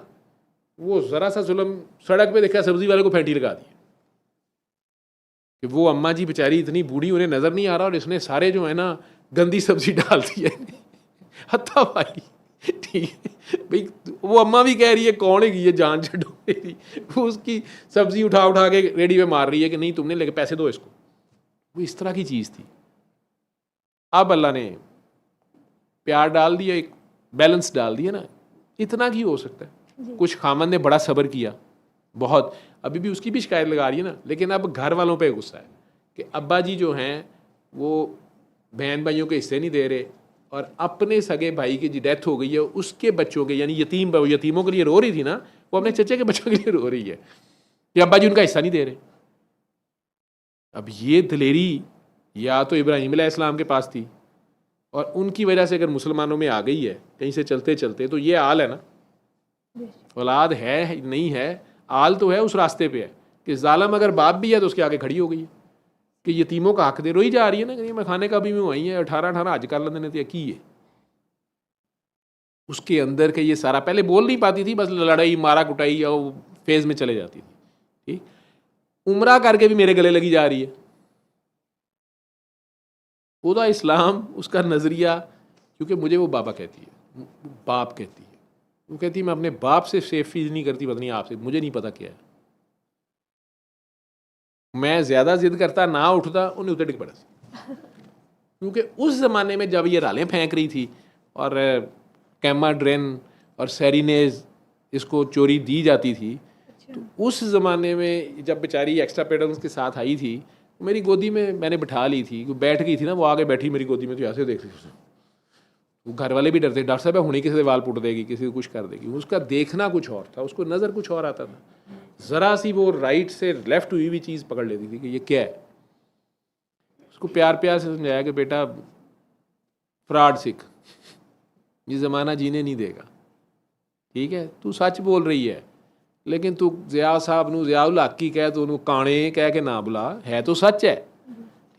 वो ज़रा सा जुल्म, सड़क पे देखा सब्ज़ी वाले को फैंटी लगा दी कि वो अम्मा जी बेचारी इतनी बूढ़ी, उन्हें नज़र नहीं आ रहा और इसने सारे जो है ना गंदी सब्ज़ी डाल दी है हत्ता भाई, ठीक है भाई, वो अम्मा भी कह रही है कौन है ये जान छो मेरी, वो उसकी सब्ज़ी उठा उठा के रेडी पे मार रही है कि नहीं तुमने लेके पैसे दो इसको, वो इस तरह की चीज़ थी। अब अल्लाह ने प्यार डाल दिया, एक बैलेंस डाल दिया ना, इतना ही हो सकता है। कुछ खामन ने बड़ा सब्र किया बहुत, अभी भी उसकी भी शिकायत लगा रही है ना, लेकिन अब घर वालों पे गुस्सा है कि अब्बा जी जो हैं वो बहन भाइयों के हिस्से नहीं दे रहे, और अपने सगे भाई की जो डेथ हो गई है उसके बच्चों के, यानी यतीमों के लिए रो रही थी ना, वो अपने चचे के बच्चों के लिए रो रही है कि अब्बा जी उनका हिस्सा नहीं दे रहे। अब ये दिलेरी या तो इब्राहीम अलैहिस्सलाम के पास थी, और उनकी वजह से अगर मुसलमानों में आ गई है कहीं से चलते चलते, तो ये हाल है ना, औलाद है नहीं है, आल तो है उस रास्ते पे है कि जालम अगर बाप भी है तो उसके आगे खड़ी हो गई है कि यतीमों का हक दे, रोई जा रही है ना कि मैं खाने का भी में वही है 18 हज कर लेने थे की है उसके अंदर के, ये सारा पहले बोल नहीं पाती थी, बस लड़ाई मारा कुटाई और फेज में चले जाती थी, ठीक, उम्रा करके भी मेरे गले लगी जा रही है। खुदा इस्लाम उसका नज़रिया, क्योंकि मुझे वो बाबा कहती है, बाप कहती है, वो कहती है मैं अपने बाप से सेफ फील नहीं करती, पता नहीं आपसे, मुझे नहीं पता क्या है, मैं ज़्यादा जिद करता ना उठता उन्हें उतर टिक पड़ा, क्योंकि उस ज़माने में जब ये रालें फेंक रही थी और कैमाड्रेन और सेरिनेज इसको चोरी दी जाती थी, तो उस ज़माने में जब बेचारी एक्स्ट्रा पेडल्स के साथ आई थी, मेरी गोदी में मैंने बिठा ली थी, वो बैठ गई थी ना, वो आगे बैठी मेरी गोदी में, तो ऐसे देख रही थी, वो घर वाले भी डरते, डॉक्टर साहब हुणी किसी से वाल पुट देगी, किसी को कुछ कर देगी, उसका देखना कुछ और था, उसको नज़र कुछ और आता था, ज़रा सी वो राइट से लेफ्ट हुई भी चीज़ पकड़ लेती थी कि ये क्या है। उसको प्यार प्यार से समझाया कि बेटा फ्रॉड सीख, ये ज़माना जीने नहीं देगा, ठीक है, तू सच बोल रही है, लेकिन तू ज़िया साहब नू ज़ियाउल हक की कह, तो उन्होंने काणे कह के ना बुला, है तो सच है,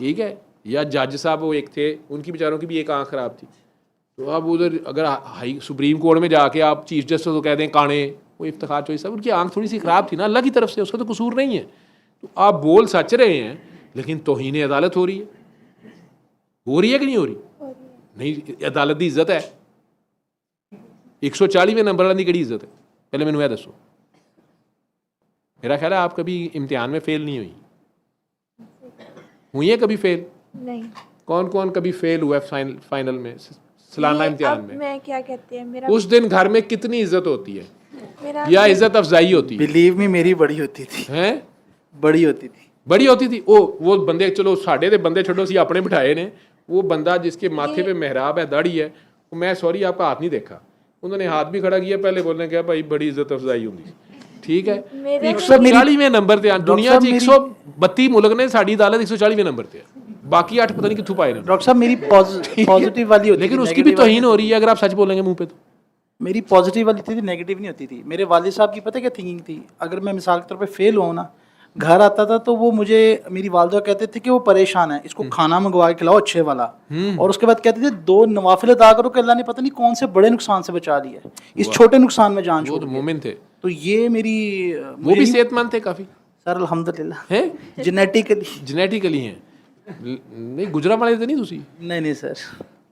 ठीक है। या जज साहब वो एक थे, उनकी बेचारों की भी एक आँख ख़राब थी, तो आप उधर अगर हाई सुप्रीम कोर्ट में जाके आप चीफ जस्टिस को कह दें काणे, वो इफ्तिखार चौधरी साहब उनकी आँख थोड़ी सी ख़राब थी ना, अल्लाह की तरफ से, उसका तो कसूर नहीं है, तो आप बोल सच रहे हैं, लेकिन तौहीन अदालत हो रही है कि नहीं हो रही? नहीं, अदालत की इज्जत है, 140वें नंबर वाली की इज्जत है, पहले मैंने यह दसो, मेरा ख्याल है आप कभी इम्तिहान में फेल नहीं हुई है कभी फेल? नहीं। कौन कौन कभी फेल हुआ है फाइनल में, सालाना इम्तिहान में? मैं क्या कहते हैं, मेरा उस दिन घर में कितनी इज्जत होती है मेरा या इज्जत अफजाई होती है? बिलीव मी मेरी बड़ी होती थी, हैं? बड़ी होती थी, बड़ी होती थी। वो बंदे, चलो साढ़े दे बंदे छोड़ो, सी अपने बिठाए ने, वो बंदा जिसके माथे पे मेहराब है, दाढ़ी है, वो मैं सॉरी आपका हाथ नहीं देखा, उन्होंने हाथ भी खड़ा किया, पहले बोलने क्या भाई बड़ी इज्जत अफजाई होंगी, ठीक है। 140वें नंबर ते दुनिया 132 मुल्क ने, साड़ी अदालत 140वें नंबर ते है, बाकी 8 पता नहीं कितों पाए। डॉक्टर साहब मेरी पॉजिटिव वाली होती, लेकिन उसकी भी तौहीन हो रही है अगर आप सच बोलेंगे मुंह पे तो। मेरी पॉजिटिव वाली थी, नेगेटिव नहीं होती थी। मेरे वालिद साहब की पता क्या थिंकिंग थी, अगर मैं मिसाल के तौर पे फेल हुआ ना, घर आता था तो वो मुझे, मेरी वालदा कहते थे कि वो परेशान है, इसको खाना मंगवा के खिलाओ अच्छे वाला, और उसके बाद कहते थे 2 नवाफिल अदा करो कि अल्लाह ने पता नहीं कौन से बड़े नुकसान से बचा लिया है, इस छोटे नुकसान में जान छोड़। वो तो मोमिन थे, तो ये मेरी, वो भी सेहतमंद थे काफी सर अल्हम्दुलिल्लाह, हैं, जेनेटिकली हैं, नहीं गुजरावाले तो नहीं तुसी? नहीं सर,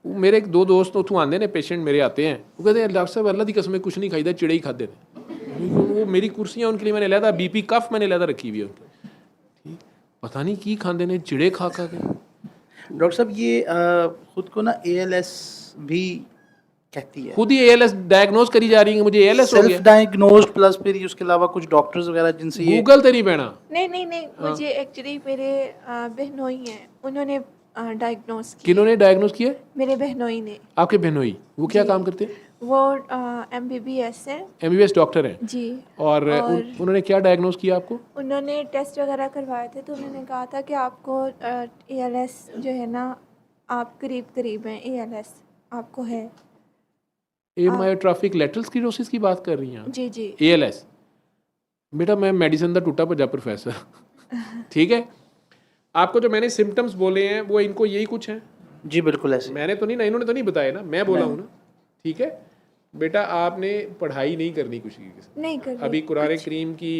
मेरे एक 2 दोस्त उतों आते ने, पेशेंट मेरे आते हैं, वो कहते हैं डॉक्टर साहब अल्लाह की कसम कुछ नहीं खाईदा, चिड़े ही खाते ने। वो मेरी कुर्सियाँ उनके लिए मैंने लहदा, बीपी कफ मैंने लहदा रखी हुई है उनकी, ठीक, पता नहीं की खाते ने, चिड़े खा खा के। डॉक्टर साहब ये खुद को ना ALS भी कहती है, खुद ही ALS डायग्नोज करी जा रही है, मुझे ALS हो गया, सेल्फ डायग्नोज्ड, प्लस फिर उसके अलावा कुछ डॉक्टर्स वगैरह जिनसे ये गूगल तो नहीं बहना। नहीं मुझे एक्चुअली मेरे बहनोई हैं, उन्होंने डायग्नोस किया। किन्होंने डायग्नोज किया? मेरे बहनोई ने। आपके बहनोई, वो क्या काम करते हैं? वो MBBS है, MBBS डॉक्टर हैं जी। और उन्होंने क्या डायग्नोज किया आपको? उन्होंने टेस्ट वगैरह करवाए थे, तो उन्होंने कहा था कि आपको ALS जो है ना, आप करीब हैं, ALS आपको है। एमायोट्रोफिक लेटरल स्क्लेरोसिस की बात कर रही हैं आप? जी जी ALS। बेटा मैं मेडिसिन दा टूटा भजा प्रोफेसर ठीक है, आपको जो मैंने सिम्टम्स बोले हैं वो इनको यही कुछ हैं? जी बिल्कुल ऐसे। मैंने तो नहीं ना, इन्होंने तो नहीं बताया ना, मैं बोला हूँ ना। ठीक है बेटा, आपने पढ़ाई नहीं करनी कुछ की, नहीं कर अभी कुरान करीम की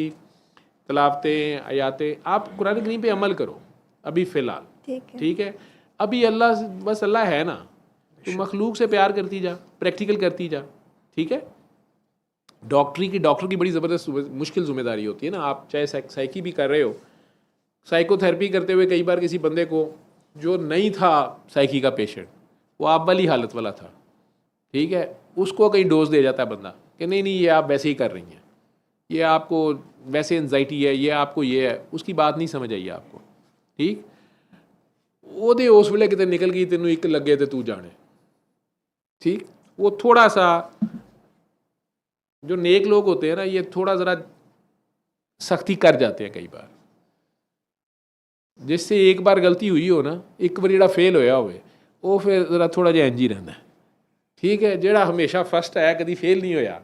तलावतें आयातें, आप कुरान करीम पे अमल करो अभी फ़िलहाल। ठीक है ठीक है, अभी अल्लाह बस अल्लाह है ना, तो मखलूक से प्यार करती जा, प्रैक्टिकल करती जा। ठीक है, डॉक्टर की बड़ी ज़बरदस्त मुश्किल जिम्मेदारी होती है ना। आप चाहे साइकी भी कर रहे हो, साइकोथेरेपी करते हुए कई बार किसी बंदे को जो नहीं था साइकी का पेशेंट, वो आप वाली हालत वाला था, ठीक है, उसको कहीं डोज दे जाता है बंदा कि नहीं नहीं ये आप वैसे ही कर रही हैं, ये आपको वैसे एंजाइटी है, ये आपको ये है, उसकी बात नहीं समझ आई आपको। ठीक, ਉਹਦੇ ਉਸ ਵੇਲੇ ਕਿਤੇ ਨਿਕਲ ਗਈ, ਤੈਨੂੰ ਇੱਕ ਲੱਗੇ ਤੇ ਤੂੰ ਜਾਣੇ। ठीक, वो थोड़ा सा, जो नेक लोग होते हैं ना, ये थोड़ा ज़रा सख्ती कर जाते हैं कई बार, जिससे एक बार गलती हुई हो ना, एक बार ਜਿਹੜਾ फेल होया होवे, वो फिर ज़रा थोड़ा जिहा इंज ही रहंदा है। ठीक है, ਜਿਹੜਾ हमेशा फस्ट है कभी फेल नहीं होया,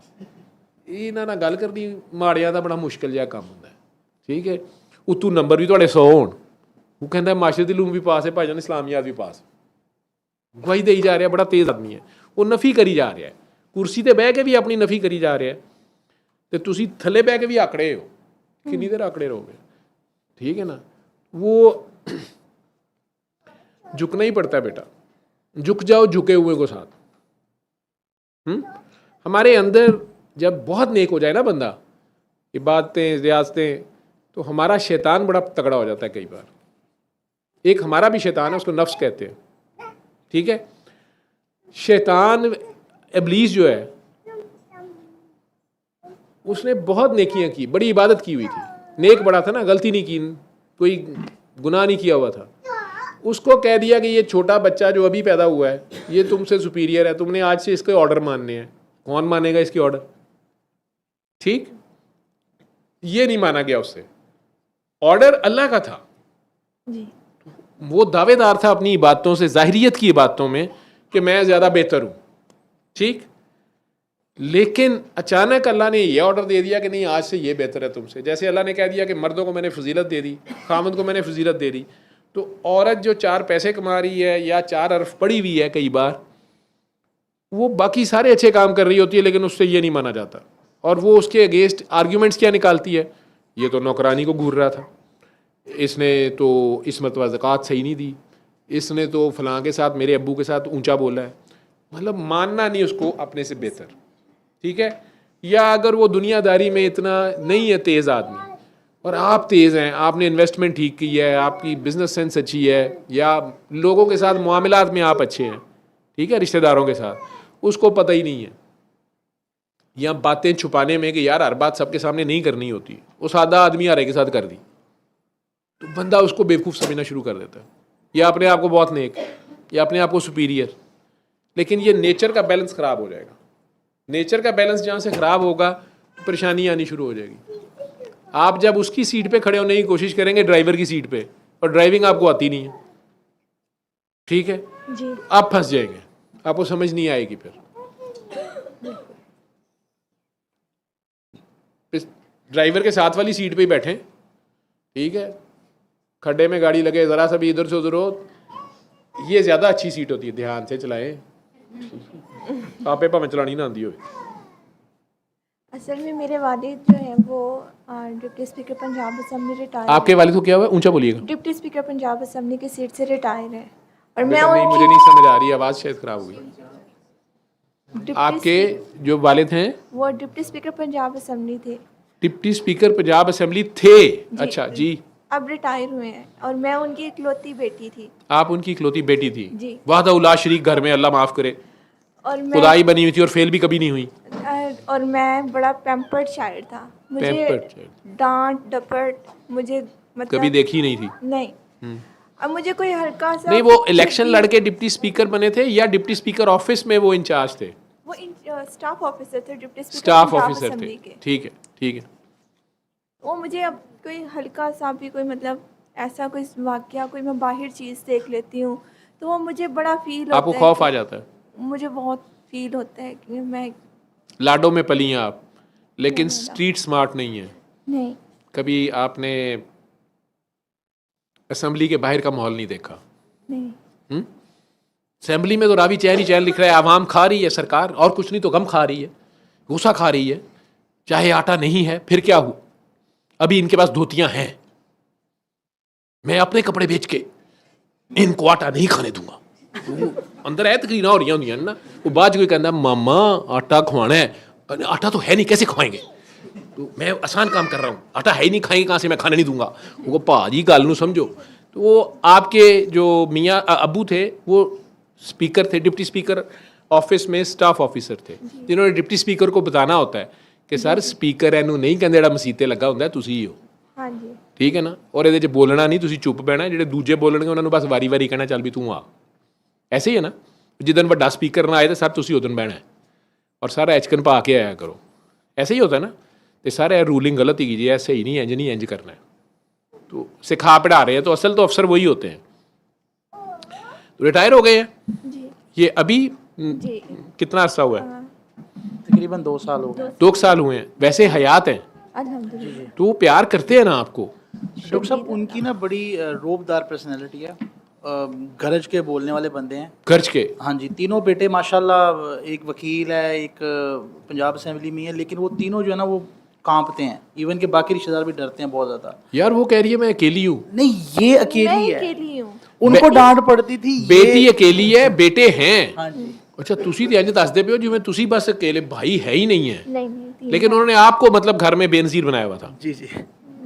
ਇਹਨਾਂ ਨਾਲ ਗੱਲ ਕਰਨੀ ਮਾੜਿਆਂ ਦਾ ਬੜਾ ਮੁਸ਼ਕਿਲ ਜਿਹਾ ਕੰਮ ਹੁੰਦਾ ਹੈ। ਠੀਕ ਹੈ, ਉਤੋਂ ਨੰਬਰ ਵੀ ਤੁਹਾਡੇ 100 ਹੋਣ, ਉਹ ਕਹਿੰਦਾ ਮਾਸ਼ਰ ਦੀ ਲੂਮ ਵੀ ਪਾਸ ਹੈ, ਭਾਈਜਾਨ ਇਸਲਾਮੀਆਤ ਵੀ ਪਾਸ, ਗਵਾਹੀ ਦੇਈ ਜਾ ਰਿਹਾ, ਬੜਾ ਤੇਜ਼ ਆਦਮੀ ਹੈ, ਉਹ ਨਫੀ ਕਰੀ ਜਾ ਰਿਹਾ ਹੈ, ਕੁਰਸੀ ਤੇ ਬਹਿ ਕੇ ਵੀ ਆਪਣੀ ਨਫੀ ਕਰੀ ਜਾ ਰਿਹਾ, ਤੇ ਤੁਸੀਂ ਥੱਲੇ ਬਹਿ ਕੇ ਵੀ ਆਕੜੇ ਹੋ, ਕਿੰਨੀ ਦੇਰ ਆਕੜੇ ਰਹੋਗੇ। ठीक है ना, वो झुकना ही पड़ता है बेटा, झुक जाओ झुके हुए को साथ। हमारे अंदर जब बहुत नेक हो जाए ना बंदा, इबादतें रियासतें, तो हमारा शैतान बड़ा तगड़ा हो जाता है कई बार। एक हमारा भी शैतान है, उसको नफ्स कहते हैं। ठीक है, शैतान इब्लीस जो है, उसने बहुत नेकियां की, बड़ी इबादत की हुई थी, नेक बड़ा था ना, गलती नहीं की, कोई गुनाह नहीं किया हुआ था। उसको कह दिया कि ये छोटा बच्चा जो अभी पैदा हुआ है, ये तुमसे सुपीरियर है, तुमने आज से इसके ऑर्डर मानने हैं। कौन मानेगा इसके ऑर्डर? ठीक, ये नहीं माना गया उससे, ऑर्डर अल्लाह का था जी। वो दावेदार था अपनी इबादतों से, जाहिरियत की इबादतों में, कि मैं ज़्यादा बेहतर हूँ। ठीक, लेकिन अचानक अल्लाह ने यह ऑर्डर दे दिया कि नहीं आज से ये बेहतर है तुमसे। जैसे अल्लाह ने कह दिया कि मर्दों को मैंने फजीलत दे दी, खामद को मैंने फजीलत दे दी, तो औरत जो 4 पैसे कमा रही है या 4 अरफ पड़ी हुई है, कई बार वो बाकी सारे अच्छे काम कर रही होती है, लेकिन उससे ये नहीं माना जाता, और वो उसके अगेंस्ट आर्ग्यूमेंट्स क्या निकालती है, ये तो नौकरानी को घूर रहा था, इसने तो इस मरतबा ज़कात सही नहीं दी, इसने तो फलां के साथ, मेरे अब्बू के साथ ऊंचा बोला है, मतलब मानना नहीं उसको अपने से बेहतर। ठीक है, या अगर वो दुनियादारी में इतना नहीं है तेज़ आदमी, और आप तेज़ हैं, आपने इन्वेस्टमेंट ठीक की है, आपकी बिजनेस सेंस अच्छी है, या लोगों के साथ मामलात में आप अच्छे हैं, ठीक है, रिश्तेदारों के साथ, उसको पता ही नहीं है, या बातें छुपाने में कि यार हर बात सबके सामने नहीं करनी होती, वो सादा आदमी हर एक के साथ कर दी, तो बंदा उसको बेवकूफ़ समझना शुरू कर देता है, या अपने आप को बहुत नेक, या अपने आप को सुपीरियर। लेकिन ये नेचर का बैलेंस ख़राब हो जाएगा। नेचर का बैलेंस जहाँ से ख़राब होगा तो परेशानी आनी शुरू हो जाएगी। आप जब उसकी सीट पे खड़े होने की कोशिश करेंगे, ड्राइवर की सीट पे, और ड्राइविंग आपको आती नहीं है, ठीक है जी, आप फंस जाएंगे, आपको समझ नहीं आएगी। फिर इस ड्राइवर के साथ वाली सीट पे ही बैठें, ठीक है, खड्डे में गाड़ी लगे, ज़रा सा भी इधर से उधर हो, ये ज़्यादा अच्छी सीट होती है, ध्यान से चलाएं, आपे भावें चलानी ना आती हो। असल में मेरे वालिद जो हैं वो deputy speaker Punjab assembly retire, आपके वालिद को क्या हुआ? ऊंचा बोलिएगा। डिप्टी स्पीकर पंजाब असम्बली की सीट से रिटायर है, और मैं बेटा नहीं, मुझे नहीं समझ आ रही, आवाज़ शायद ख़राब हो गई। डिप्टी आपके जो वालिद हैं वो डिप्टी स्पीकर पंजाब असम्बली थे, डिप्टी स्पीकर पंजाब असेंबली थे। अच्छा जी, अब रिटायर हुए हैं, और मैं उनकी इकलौती बेटी थी। आप उनकी इकलौती बेटी थी जी। वाहदा उला शरीक घर में, अल्लाह माफ़ करे, और मैं खुदाई बनी हुई थी और फेल भी कभी नहीं हुई। और मैं बड़ा पैम्पर्ड चाइल्ड था, मुझे Pampered child। डांट डपट मुझे मतलब कभी देखी नहीं थी। नहीं। अब मुझे कोई हल्का सा नहीं, वो इलेक्शन लड़के डिप्टी स्पीकर बने थे, या डिप्टी स्पीकर ऑफिस में वो इंचार्ज थे? वो स्टाफ ऑफिसर थे, deputy speaker staff Punjab officer assembly थे, के। ठीक है ठीक है। वो मुझे अब कोई हल्का सा भी कोई मतलब ऐसा कोई वाकया, कोई मैं बाहर चीज़ देख लेती हूँ तो वो मुझे बड़ा फील होता है, आपको खौफ आ जाता है? मुझे बहुत फील होता है कि मैं लाडो में पली हैं आप, लेकिन स्ट्रीट स्मार्ट नहीं है। नहीं कभी आपने असेंबली के बाहर का माहौल नहीं देखा? नहीं असेंबली में तो रावी चैन ही चैन लिख रहा है, आवाम खा रही है सरकार, और कुछ नहीं तो गम खा रही है, गुस्सा खा रही है, चाहे आटा नहीं है फिर क्या हुआ, अभी इनके पास धोतियां हैं, मैं अपने कपड़े बेच के इनको आटा नहीं खाने दूंगा। वो अंदर है तकरीरें हो रही होंगी ना, वो बाद कोई कहता मामा आटा खवाना है, आटा तो है नहीं कैसे खवाएंगे, तो मैं आसान काम कर रहा हूँ, आटा है ही नहीं, खाएंगे कहाँ से, मैं खाने नहीं दूंगा। वो भाजी गल नूं समझो। तो वो आपके जो मियाँ अबू थे वो स्पीकर थे, डिप्टी स्पीकर ऑफिस में स्टाफ ऑफिसर थे, जिन्होंने डिप्टी स्पीकर को बताना होता है कि सर स्पीकर ਇਹਨੂੰ नहीं ਕਹਿੰਦੇ, ਜਿਹੜਾ ਮਸੀਤੇ ਲੱਗਾ ਹੁੰਦਾ ਤੁਸੀਂ ਹੀ ਹੋ। हाँ जी ਠੀਕ ਹੈ ਨਾ, ਔਰ ਇਹਦੇ 'ਚ ਬੋਲਣਾ ਨਹੀਂ, ਤੁਸੀਂ ਚੁੱਪ ਬਹਿਣਾ, ਜਿਹੜੇ ਦੂਜੇ ਬੋਲਣਗੇ ਉਹਨਾਂ ਨੂੰ ਬਸ ਵਾਰੀ-ਵਾਰੀ ਕਹਿਣਾ ਚੱਲ ਵੀ ਤੂੰ ਆ। ਐਸੇ ਹੀ ਹੈ ਨਾ, ਜਿੱਦਣ ਵੱਡਾ स्पीकर ना आए तो सर ਤੁਸੀਂ ਉਦਣ ਬਹਿਣਾ ਹੈ, ਔਰ ਸਾਰਾ ਐਚਕਨ ਪਾ ਕੇ ਆਇਆ ਕਰੋ। ऐसे ही होता है ना। तो सारा रूलिंग गलत ही कीजिए, ऐसे ही नहीं इंज करना है। तो सिखा पढ़ा रहे हैं तो असल तो अफसर वही होते हैं। तो रिटायर हो गए हैं जी ये अभी, जी कितना अर्सा हुआ है? तकरीबन 2 साल हो गए। 2 साल हुए हैं, वैसे हयात हैं अल्हम्दुलिल्लाह। तो वो प्यार करते हैं ना आपको? डॉक्टर साहब उनकी ना बड़ी रोबदार पर्सनैलिटी है, गरज के बोलने वाले बंदे हैं। गर्ज के? हाँ जी, तीनों बेटे माशाल्लाह, एक वकील है, एक पंजाब असेंबली में है, लेकिन वो तीनों जो है ना वो कांपते हैं, इवन के बाकी रिश्तेदार भी डरते हैं बहुत ज़्यादा। यार वो कह रही है मैं अकेली हूँ। नहीं, ये अकेली मैं है, अकेली हूँ। उनको डांट पड़ती थी। बेटी अकेली है, बेटे हैं। हाँ जी। अच्छा ਤੁਸੀਂ ਤੇ ਇੰਜ ਦੱਸਦੇ ਪਿਓ ਜਿਵੇਂ ਤੁਸੀਂ ਬਸ ਅकेले, भाई है ही नहीं है, नहीं नहीं तीन लेकिन उन्होंने आपको मतलब घर में बेनजीर बनाया हुआ था, जी जी।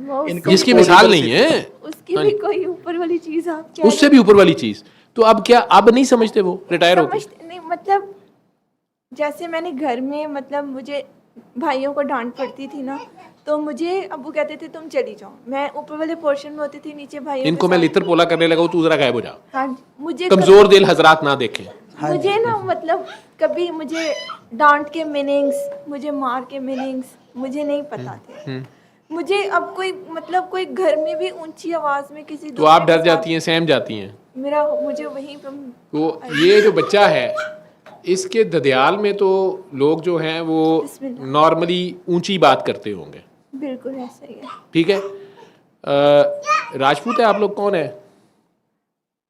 वो जिसकी मिसाल नहीं है। उसकी भी कोई ऊपर वाली चीज आप क्या उससे भी ऊपर वाली चीज। तो अब क्या, अब नहीं समझते वो रिटायर होके? समझते नहीं, मतलब जैसे मैंने घर में मतलब मुझे भाइयों को डांट पड़ती थी ना, तो मुझे अबू कहते थे तुम चली जाओ, मैं ऊपर वाले पोर्शन में होती थी, नीचे भाइयों के इनको मैं साथ- लितर पोला करने लगा हूँ, तू जरा गायब हो जा। हाँ मुझे कमजोर दिल हजरात ना देखें। मुझे ना मतलब कभी मुझे डांट के मीनिंग्स, मुझे मार के मीनिंग्स मुझे नहीं पता थे। मुझे अब कोई मतलब कोई घर में भी ऊंची आवाज में किसी तो आप डर जाती हैं, सहम जाती हैं? मेरा मुझे वहीं पर तो ये जो बच्चा है इसके ददियाल में तो लोग जो हैं वो बिस्मिल्लाह। नॉर्मली ऊंची बात करते होंगे, बिल्कुल ऐसा ही है। ठीक है। राजपूत है आप लोग, कौन है?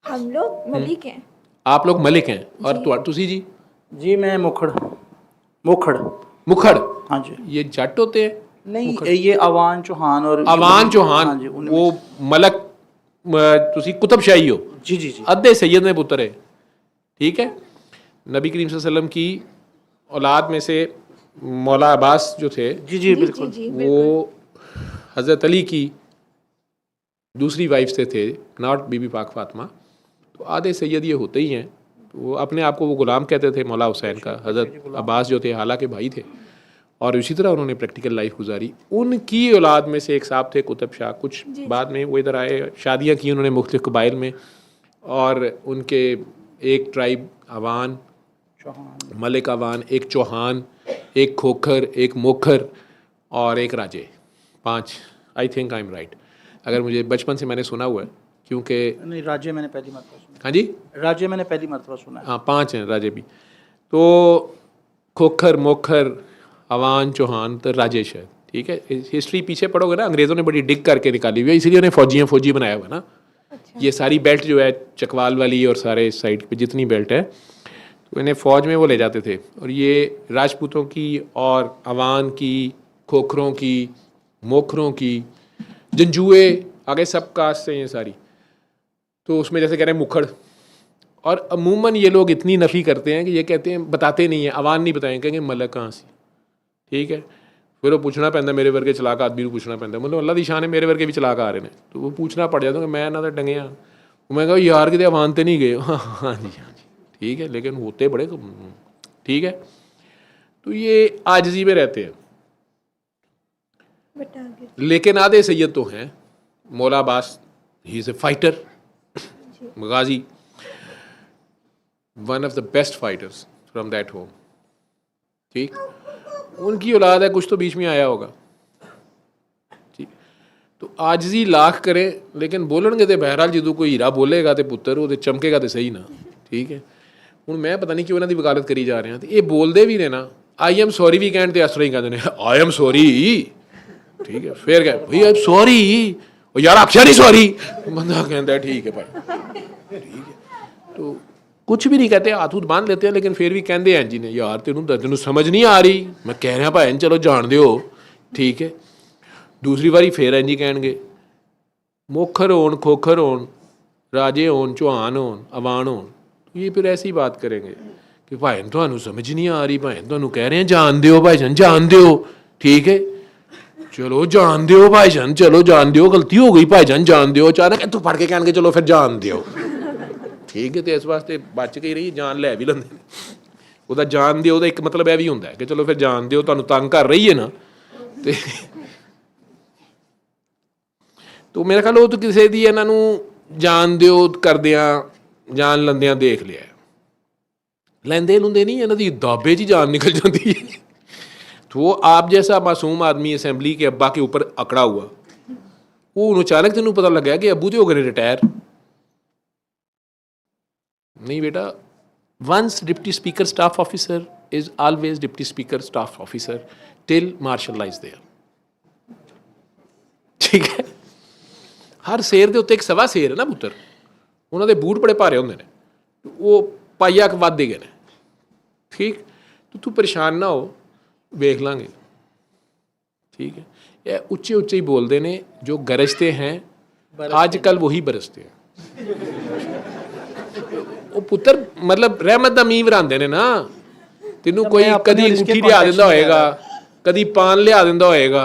हम लोग मलिक हैं। आप लोग मलिक हैं, और तुसी जी? जी मैं मुखड़ मुखड़ मुखड़? हाँ जी। ये जट होते हैं? नहीं, ये अवान चौहान और अवान चौहान, हाँ जी, उनमें वो मलक तुसी कुतुब शाही हो, जी जी जी। अद्धे सैयद में पुत्र है, ठीक है। नबी करीम सल्लल्लाहु अलैहि वसल्लम की औलाद में से मौला अब्बास जो थे, जी जी बिल्कुल। जी वो हज़रत अली की दूसरी वाइफ से थे, नॉट बीबी पाक फातिमा। तो आधे सैयद ये होते ही हैं। तो वो अपने आप को वो गुलाम कहते थे मौला हुसैन का। हज़रत अब्बास जो थे हालांकि भाई थे, और इसी तरह उन्होंने प्रैक्टिकल लाइफ गुजारी। उनकी औलाद में से एक साहब थे कुतुब शाह, कुछ बाद में वो इधर आए, शादियाँ की उन्होंने मुख्तलिफ कबाइल में, और उनके एक ट्राइब अवान, चौहान, मलिक अवान, एक चौहान, एक खोखर, एक मोखर और एक राजे, 5। I think I am right, अगर मुझे बचपन से मैंने सुना हुआ है, क्योंकि नहीं राज्य मैंने पहली मरतबा सुना। हाँ जी, राज्य मैंने पहली मरतबा सुना है। हाँ 5 हैं राजे भी। तो खोखर, मोखर, अवान, चौहान, तो राजेश है, ठीक है। हिस्ट्री पीछे पढ़ोगे ना, अंग्रेज़ों ने बड़ी डिग करके निकाली हुई है, इसीलिए उन्हें फौजी बनाया हुआ है ना। ये सारी बेल्ट जो है चकवाल वाली और सारे साइड पे जितनी बेल्ट है, तो इन्हें फ़ौज में वो ले जाते थे। और ये राजपूतों की और अवान की, खोखरों की, मोखरों की, जंजुए, आगे सब कास्ट से ये सारी। तो उसमें जैसे कह रहे हैं मुखड़, और अमूमन ये लोग इतनी नफ़ी करते हैं कि ये कहते हैं, बताते नहीं हैं, अवान नहीं बताएंगे, कहेंगे मलक कहाँ से, ठीक है। फिर वो पूछना पैंदा, मेरे वर्गे चलाक आदमी को पूछना पैंदा, मतलब अल्लाह दी शान है, मेरे वर्गे भी चलाक आ रहे हैं, तो वो पूछना पड़ जाता है कि मैं ना तो डंगे हाँ। मैं कहा यार कितने अवान तो नहीं गए? हाँ हाँ जी, हाँ जी, ठीक है, लेकिन होते बड़े, ठीक है। तो ये आजिज़ी में रहते हैं, बट आगे लेकिन आधे सैयद तो हैं। मौला Abbas, he is A fighter, Ghazi, one of the best fighters from that home, ठीक। उनकी औलाद है, कुछ तो बीच में आया होगा, ठीक। तो आजिज़ी लाख करें, लेकिन बोलणगे तो बहरहाल जो कोई हीरा बोलेगा तो पुत्र वो चमकेगा तो सही ना, ठीक है। ਹੁਣ ਮੈਂ ਪਤਾ ਨਹੀਂ ਕਿਉਂ ਇਹਨਾਂ ਦੀ ਵਕਾਲਤ ਕਰੀ ਜਾ ਰਿਹਾ ਤੇ ਇਹ ਬੋਲਦੇ ਵੀ ਨੇ ਨਾ ਆਈ ਐਮ ਸੌਰੀ ਵੀ ਕਹਿਣ ਤੇ ਇਸ ਤਰ੍ਹਾਂ ਹੀ ਕਹਿੰਦੇ ਨੇ ਆਈ ਐਮ ਸੌਰੀ ਠੀਕ ਹੈ ਫਿਰ ਕਹੇ ਭਈ ਆਈ ਐਮ ਸੌਰੀ ਉਹ ਯਾਰ ਆਖਿਆ ਨਹੀਂ ਸੌਰੀ ਬੰਦਾ कहता ठीक है भाई ठीक है तो कुछ भी नहीं कहते हाथ हूथ बांध लेते हैं लेकिन फिर भी कहते हैं जी ने यार तेनू समझ नहीं आ रही मैं कह रहा भाई चलो जान दो ठीक है दूसरी बारी फिर इंज ही कहणगे मोखर होन खोखर होन राजे होन चौहान होन अवान होन तो ये फिर ऐसी बात करेंगे कि भाई थानू समझ नहीं आ रही भाई थानू कह रहे हैं जान दो भाईजान जान दो ठीक है चलो जान दो भाईजान चलो जान दो गलती हो गई भाईजान जान दो अचानक इतों फड़ के कहणगे चलो फिर जान दो ठीक है तो इस वास्ते बच के ही रही जान लै भी लेंदे ਉਹਦਾ ਜਾਨ ਦਿਓ ਦਾ ਇੱਕ ਮਤਲਬ ਇਹ ਵੀ ਹੁੰਦਾ ਹੈ ਕਿ ਚਲੋ ਫਿਰ ਜਾਨ ਦਿਓ ਤੁਹਾਨੂੰ ਤੰਗ ਕਰ ਰਹੀ ਹੈ ਨਾ ਤੇ ਤੋ ਮੇਰੇ ਖਿਆਲ ਉਹ ਤਾਂ ਕਿਸੇ ਦੀ ਇਹਨਾਂ ਨੂੰ ਜਾਨ ਦਿਓ ਕਰਦਿਆਂ ਜਾਨ ਲੰਦਿਆਂ ਦੇਖ ਲਿਆ ਲੈਂਦੇ ਲੁੰਦੇ ਨਹੀਂ ਇਹਨਾਂ ਦੀ ਦਾਬੇ 'ਚ जान निकल जाती है तो वो आप जैसा मासूम आदमी असेंबली के अब्बा के ऊपर अकड़ा हुआ वो अचानक तेन पता लगा कि अबू तो हो गए रिटायर नहीं बेटा once deputy speaker staff officer is always deputy speaker staff officer till marshal lies there ठीक है हर शेर के उत्ते एक सवा शेर है ना पुत्र उन्होंने बूट बड़े भारे होंगे ने वो पाइया वधदे गए ने ठीक तो तू परेशान ना हो वेख लांगे ठीक है ये उच्चे उच्चे ही बोलते हैं जो गरजते हैं आजकल वही बरसते हैं वो पुत्र मतलब रहमत दा मींह वरांदे ने ना तेनू कोई कदी अंगूठी लिया दिंदा होएगा कदी पान लिया दिंदा होएगा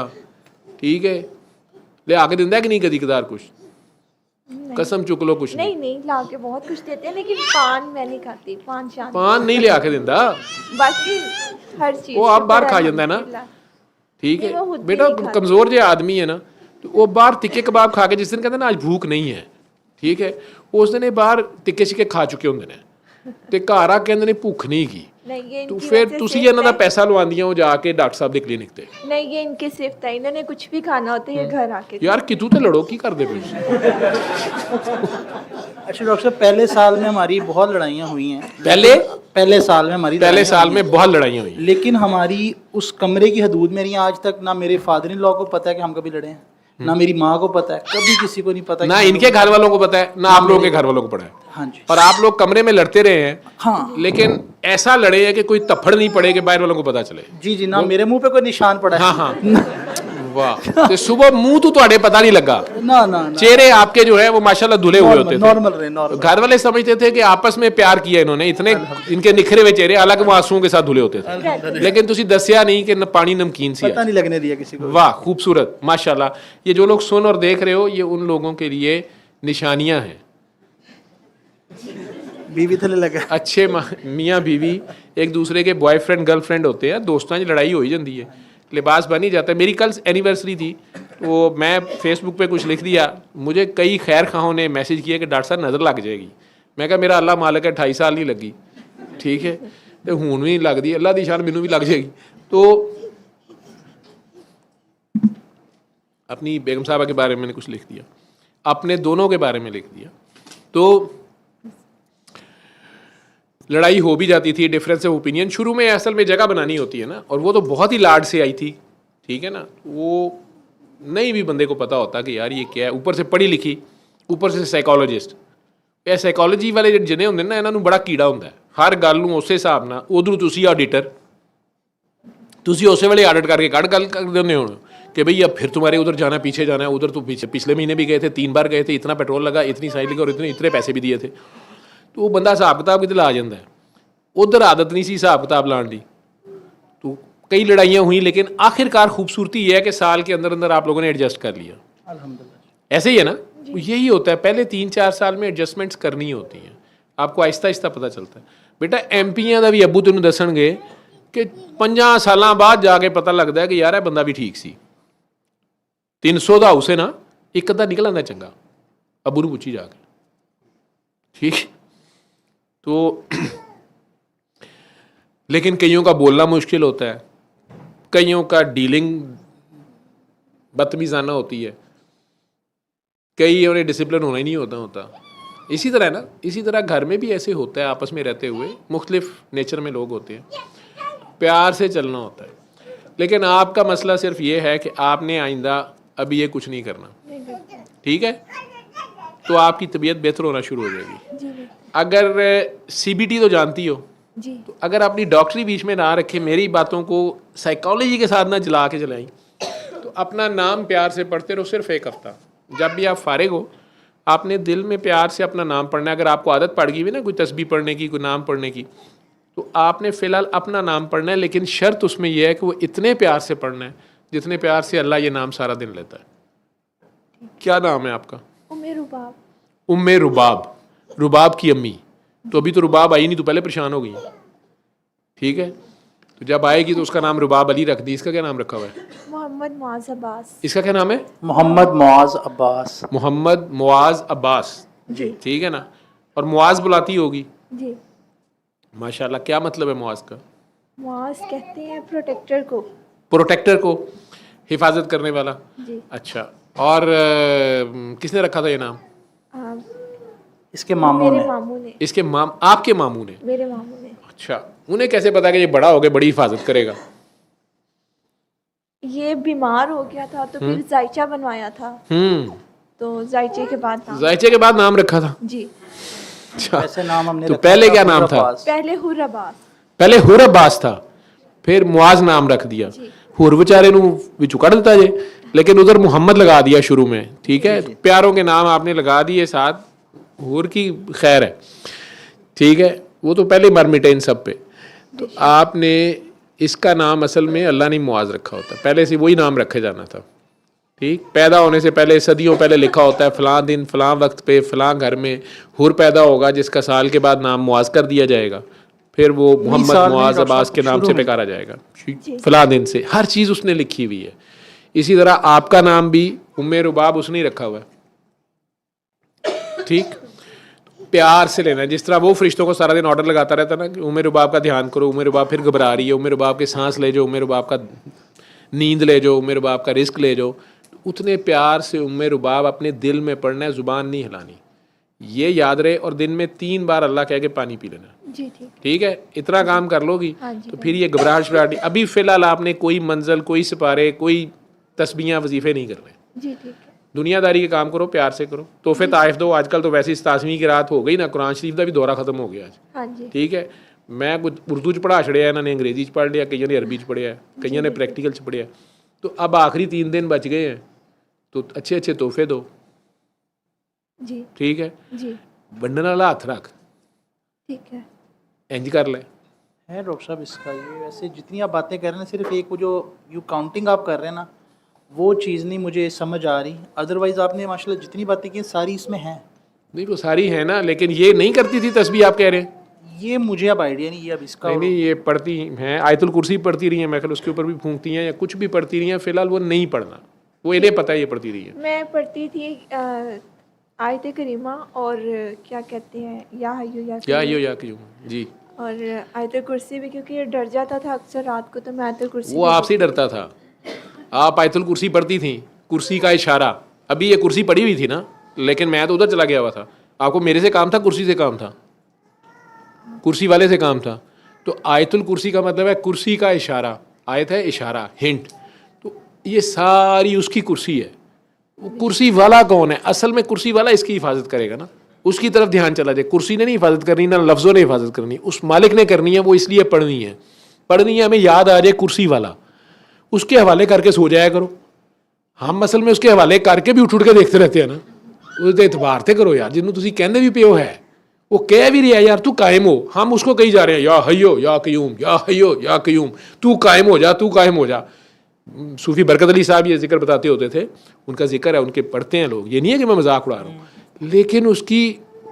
ठीक है लिया के दिंदा कि नहीं कदी कदार कुछ कसम चुक लो कुछ नहीं नहीं ला के बहुत कुछ देते हैं लेकिन पान मैं नहीं खाती पान नहीं लिया के दिंदा बाकी हर चीज वो आप बाहर खा जाता है ना ठीक है बेटा कमज़ोर जो आदमी है ना तो वो बाहर तिक्के कबाब खा के जिस दिन कहते हैं ना आज भूख नहीं है ठीक है उस दिन बाहर तिक्के शिक्के खा चुके होंगे ने ते घर आ के ने भुख नहीं की तो फिर तुसी इन्हां दा पैसा लवांदियां हो जाके डॉक्टर साहब दे क्लिनिक ते नहीं ये इनके सिर्फ था इन्होंने कुछ भी खाना होता है ये घर आके यार कितू ते लड़ो की कर दे अच्छा डॉक्टर साहब पहले साल में हमारी बहुत लड़ाइयाँ हुई हैं पहले साल में हमारी पहले साल में बहुत लड़ाइयाँ हुई लेकिन हमारी उस कमरे की हदूद में नहीं आज तक ना मेरे फादर इन लॉ को पता है कि हम कभी लड़े हैं ना मेरी माँ को पता है कभी किसी को नहीं पता ना इनके घर वालों को पता है ना आप लोगों के घर वालों को पता है हाँ जी और आप लोग कमरे में लड़ते रहे हैं हाँ लेकिन ऐसा लड़े हैं कि कोई तफड़ नहीं पड़े कि बाहर वालों को पता चले जी जी ना मेरे मुंह पे कोई निशान पड़ा है हाँ हाँ वाह तो सुबह मुंह तो ਤੁਹਾਡੇ पता नहीं लगा ना ना चेहरे आपके जो है वो माशाल्लाह धुले हुए होते थे नॉर्मल रहे नॉर्मल घर वाले समझते थे कि आपस में प्यार किया इन्होंने इतने इनके निखरे हुए चेहरे हालांकि वो आंसुओं के साथ धुले होते थे लेकिन तुसी दसिया नहीं कि पानी नमकीन सी पता नहीं लगने दिया किसी को वाह खूबसूरत माशाल्लाह ये जो लोग सुन और देख रहे हो ये उन लोगों के लिए निशानियां हैं बीवी थले लगा अच्छे मियाँ बीवी एक दूसरे के बॉयफ्रेंड गर्लफ्रेंड होते हैं दोस्तों की लड़ाई हो ही जाती है लिबास बन ही जाता है मेरी कल एनिवर्सरी थी तो मैं फेसबुक पे कुछ लिख दिया मुझे कई खैर खाओं ने मैसेज किया कि डॉक्टर साहब नज़र लग जाएगी मैं कहा मेरा अल्लाह मालिक है 28 साल नहीं लगी ठीक है तो हूँ भी लगती अल्लाह की शान मैनू भी लग जाएगी तो अपनी बेगम साहबा के बारे में मैंने कुछ लिख दिया अपने दोनों के बारे में लिख दिया तो लड़ाई हो भी जाती थी डिफरेंस ऑफ ओपिनियन शुरू में असल में जगह बनानी होती है ना और वो तो बहुत ही लाड से आई थी ठीक है ना वो नहीं भी बंदे को पता होता कि यार ये क्या है ऊपर से पढ़ी लिखी ऊपर से साइकोलॉजिस्ट ये साइकोलॉजी वाले जिन्हें होंगे ना इन्होंने बड़ा कीड़ा होंगे हर गल नूं उस हिसाब नाल उधरों तुसी ऑडिटर तुसी उस वेले ऑडिट करके कड़ गल कर देंगे हो कि भई अब फिर तुम्हारे उधर जाना पीछे जाना है उधर तो पिछले महीने भी गए थे 3 बार गए थे इतना पेट्रोल लगा इतनी साइड लगी और इतने पैसे भी दिए थे तो वो बंदा हिसाब किताब कितने ला जाता है उधर आदत नहीं सी हिसाब किताब लाने की तो कई लड़ाइयाँ हुई लेकिन आखिरकार खूबसूरती ये है कि साल के अंदर अंदर आप लोगों ने एडजस्ट कर लिया अल्हम्दुलिल्लाह ऐसे ही है ना यही होता है पहले 3-4 साल में एडजस्टमेंट्स करनी होती हैं आपको आहिस्ता आहिस्ता पता चलता है बेटा एमपीआं का भी अबू तेन दसणगे कि 5 साल बाद जाके पता लगता है कि यार यह बंदा भी ठीक सी 300 का हाउस है ना एक अद्धा निकल आंदा चंगा अबू नूं पुछी जाके ठीक तो लेकिन कईयों का बोलना मुश्किल होता है कईयों का डीलिंग बदतमीज़ाना होती है कई उन्हें डिसिप्लिन होना ही नहीं होता इसी तरह ना, इसी तरह घर में भी ऐसे होता है, आपस में रहते हुए मुख्तलिफ नेचर में लोग होते हैं, प्यार से चलना होता है। लेकिन आपका मसला सिर्फ ये है कि आपने आइंदा अभी ये कुछ नहीं करना, ठीक है? तो आपकी तबीयत बेहतर होना शुरू हो जाएगी। जी अगर CBT तो जानती हो, जी तो अगर अपनी डॉक्टरी बीच में ना रखे, मेरी बातों को साइकोलॉजी के साथ ना जला के चलाई, तो अपना नाम प्यार से पढ़ते रहो सिर्फ 1 हफ्ता। जब भी आप फारिग हो, आपने दिल में प्यार से अपना नाम पढ़ना है। अगर आपको आदत पड़ गई हुई ना कोई तस्बीह पढ़ने की, कोई नाम पढ़ने की, तो आपने फ़िलहाल अपना नाम पढ़ना है, लेकिन शर्त उसमें यह है कि वो इतने प्यार से पढ़ना है जितने प्यार से अल्लाह ये नाम सारा दिन लेता है। क्या नाम है आपका? उम्मे रुबाब। उम्मे रुबाब, रुबाब की अम्मी। तो अभी तो रुबाब आई नहीं, तो पहले परेशान हो गई, ठीक है? तो जब आएगी तो उसका नाम रुबाब अली रख दी। इसका क्या नाम रखा हुआ है? मोहम्मद मुआज़ अब्बास। इसका क्या नाम है? मोहम्मद मुआज़ अब्बास। मोहम्मद मुआज़ अब्बास, जी ठीक है ना? और मुआज़ बुलाती होगी, जी। माशाल्लाह। क्या मतलब है मुआज़ का? मुआज़ कहते हैं प्रोटेक्टर को। प्रोटेक्टर को, हिफाजत करने वाला। जी। अच्छा, और किसने रखा था ये नाम? आ, इसके मामू मेरे ने। मामू ने। इसके आपके मामू ने? मेरे मामू ने। अच्छा, उन्हें कैसे पता कि ये बड़ा हो गया, बड़ी हिफाजत करेगा? ये बीमार हो गया था तो फिर जायचा बनवाया था, तो जायचे के बाद नाम। जायचे के बाद नाम रखा था? जी। अच्छा, ऐसे नाम हमने तो रखा पहले था क्या नाम था? अब्बास। पहले हुर अब्बास। पहले हुर अब्बास था, फिर मुआज़ नाम रख दिया। हुर बेचारे नू विचू कढ़ देता जे, लेकिन उधर मोहम्मद लगा दिया शुरू में, ठीक है? तो प्यारों के नाम आपने लगा दिए साथ, हुर की खैर है, ठीक है? वो तो पहले मर मिटे इन सब पे। तो आपने इसका नाम असल में अल्लाह ने मुआज़ रखा होता, पहले से वही नाम रखे जाना था, ठीक? पैदा होने से पहले सदियों पहले लिखा होता है फ़लाँ दिन फ़लाँ वक्त पे फ़लाँ घर में हुर पैदा होगा, जिसका साल के बाद नाम मुआज़ कर दिया जाएगा, फिर वो मोहम्मद मुआज़ अब्बास के नाम से पुकारा जाएगा फ़लाँ दिन से। हर चीज़ उसने लिखी हुई है। इसी तरह आपका नाम भी उम्मे रुबाब उसने ही रखा हुआ है, ठीक? प्यार से लेना है। जिस तरह वो फरिश्तों को सारा दिन ऑर्डर लगाता रहता ना कि उम्मे रुबाब का ध्यान करो, उम्मे रुबाब फिर घबरा रही है, उम्मे रुबाब के सांस ले जाओ, उम्मे रुबाब का नींद ले जाओ, उम्मे रुबाब का रिस्क ले जाओ, उतने प्यार से उम्मे रुबाब अपने दिल में पढ़ना है, ज़ुबान नहीं हिलानी। ये याद रहे। और दिन में 3 बार अल्लाह कह के पानी पी लेना, जी ठीक। ठीक है? इतना काम कर लोगी हाँ जी, तो फिर ये घबराहट शबराहट। अभी फ़िलहाल आपने कोई मंजिल, कोई सिपारे, कोई तस्बीहां वजीफ़े नहीं करने। जी ठीक है। दुनियादारी के काम करो, प्यार से करो, तोहफे ताइफ दो। आजकल तो वैसे 87वीं की रात हो गई ना, कुरान शरीफ का भी दौरा खत्म हो गया आज, हाँ जी। ठीक है? मैं कुछ उर्दू च पढ़ा छड़िया, इन्होंने अंग्रेजी च पढ़ लिया, कईयों ने अरबी च पढ़िया, कईयों ने प्रैक्टिकल च पढ़िया। तो अब आखिरी 3 दिन बच गए हैं, तो अच्छे अच्छे तोहफे दो, जी ठीक है? जी वंडन वाला हाथ रख, ठीक है। इंज कर ले। है डॉक्टर साहब इसका ये वैसे जितनी आप बातें कर रहे हैं, सिर्फ एक वो जो यू काउंटिंग आप कर रहे हैं ना, वो चीज़ नहीं मुझे समझ आ रही। अदरवाइज़ आपने माशाल्लाह जितनी बातें की सारी इसमें हैं। नहीं वो सारी है ना, लेकिन ये नहीं करती थी तस्बीह, आप कह रहे हैं? ये मुझे अब आइडिया नहीं, ये अब इसका नहीं नहीं, ये पढ़ती हैं, आयतुल कुर्सी पढ़ती रही हैं, मैं ख्याल उसके ऊपर भी फूंकती हैं या कुछ भी पढ़ती रही हैं। फ़िलहाल वो नहीं पढ़ना, वो इन्हें पता है ये पढ़ती रही है। मैं पढ़ती थी आयत करीमा और क्या कहते हैं या हय्यू या क्या कय्यूम। यो या क्यों जी, और आयत कुर्सी भी, क्योंकि ये डर जाता था अक्सर रात को, तो मैं आयत कुर्सी वो भी आपसे ही डरता था। आप आयतुल कुर्सी पढ़ती थी, कुर्सी का इशारा। अभी ये कुर्सी पड़ी हुई थी ना, लेकिन मैं तो उधर चला गया हुआ था। आपको मेरे से काम था, कुर्सी से काम था, कुर्सी वाले से काम था। तो आयतुल कुर्सी का मतलब है कुर्सी का इशारा, आयत है इशारा, हिंट। तो ये सारी उसकी कुर्सी है। वो कुर्सी वाला कौन है? असल में कुर्सी वाला इसकी हिफाजत करेगा ना, उसकी तरफ ध्यान चला जाए। कुर्सी ने नहीं हिफाजत करनी, ना लफ्ज़ों ने हिफाजत करनी, उस मालिक ने करनी है। वो इसलिए पढ़नी है, हमें याद आ जाए कुर्सी वाला, उसके हवाले करके सो जाया करो। हम असल में उसके हवाले करके भी उठ के देखते रहते हैं ना। उसके एतबार से करो यार, जिन्होंने तुम कहते भी पे हो है, वो कह भी रहा है यार तू कायम हो। हम उसको कही जा रहे हैं या हयो या कयूम, या हयो या कयूम, तू कायम हो जा, तू कायम हो जा। सूफी बरकत अली साहब ये जिक्र बताते होते थे, उनका जिक्र है, उनके पढ़ते हैं लोग। ये नहीं है कि मैं मजाक उड़ा रहा हूँ, लेकिन उसकी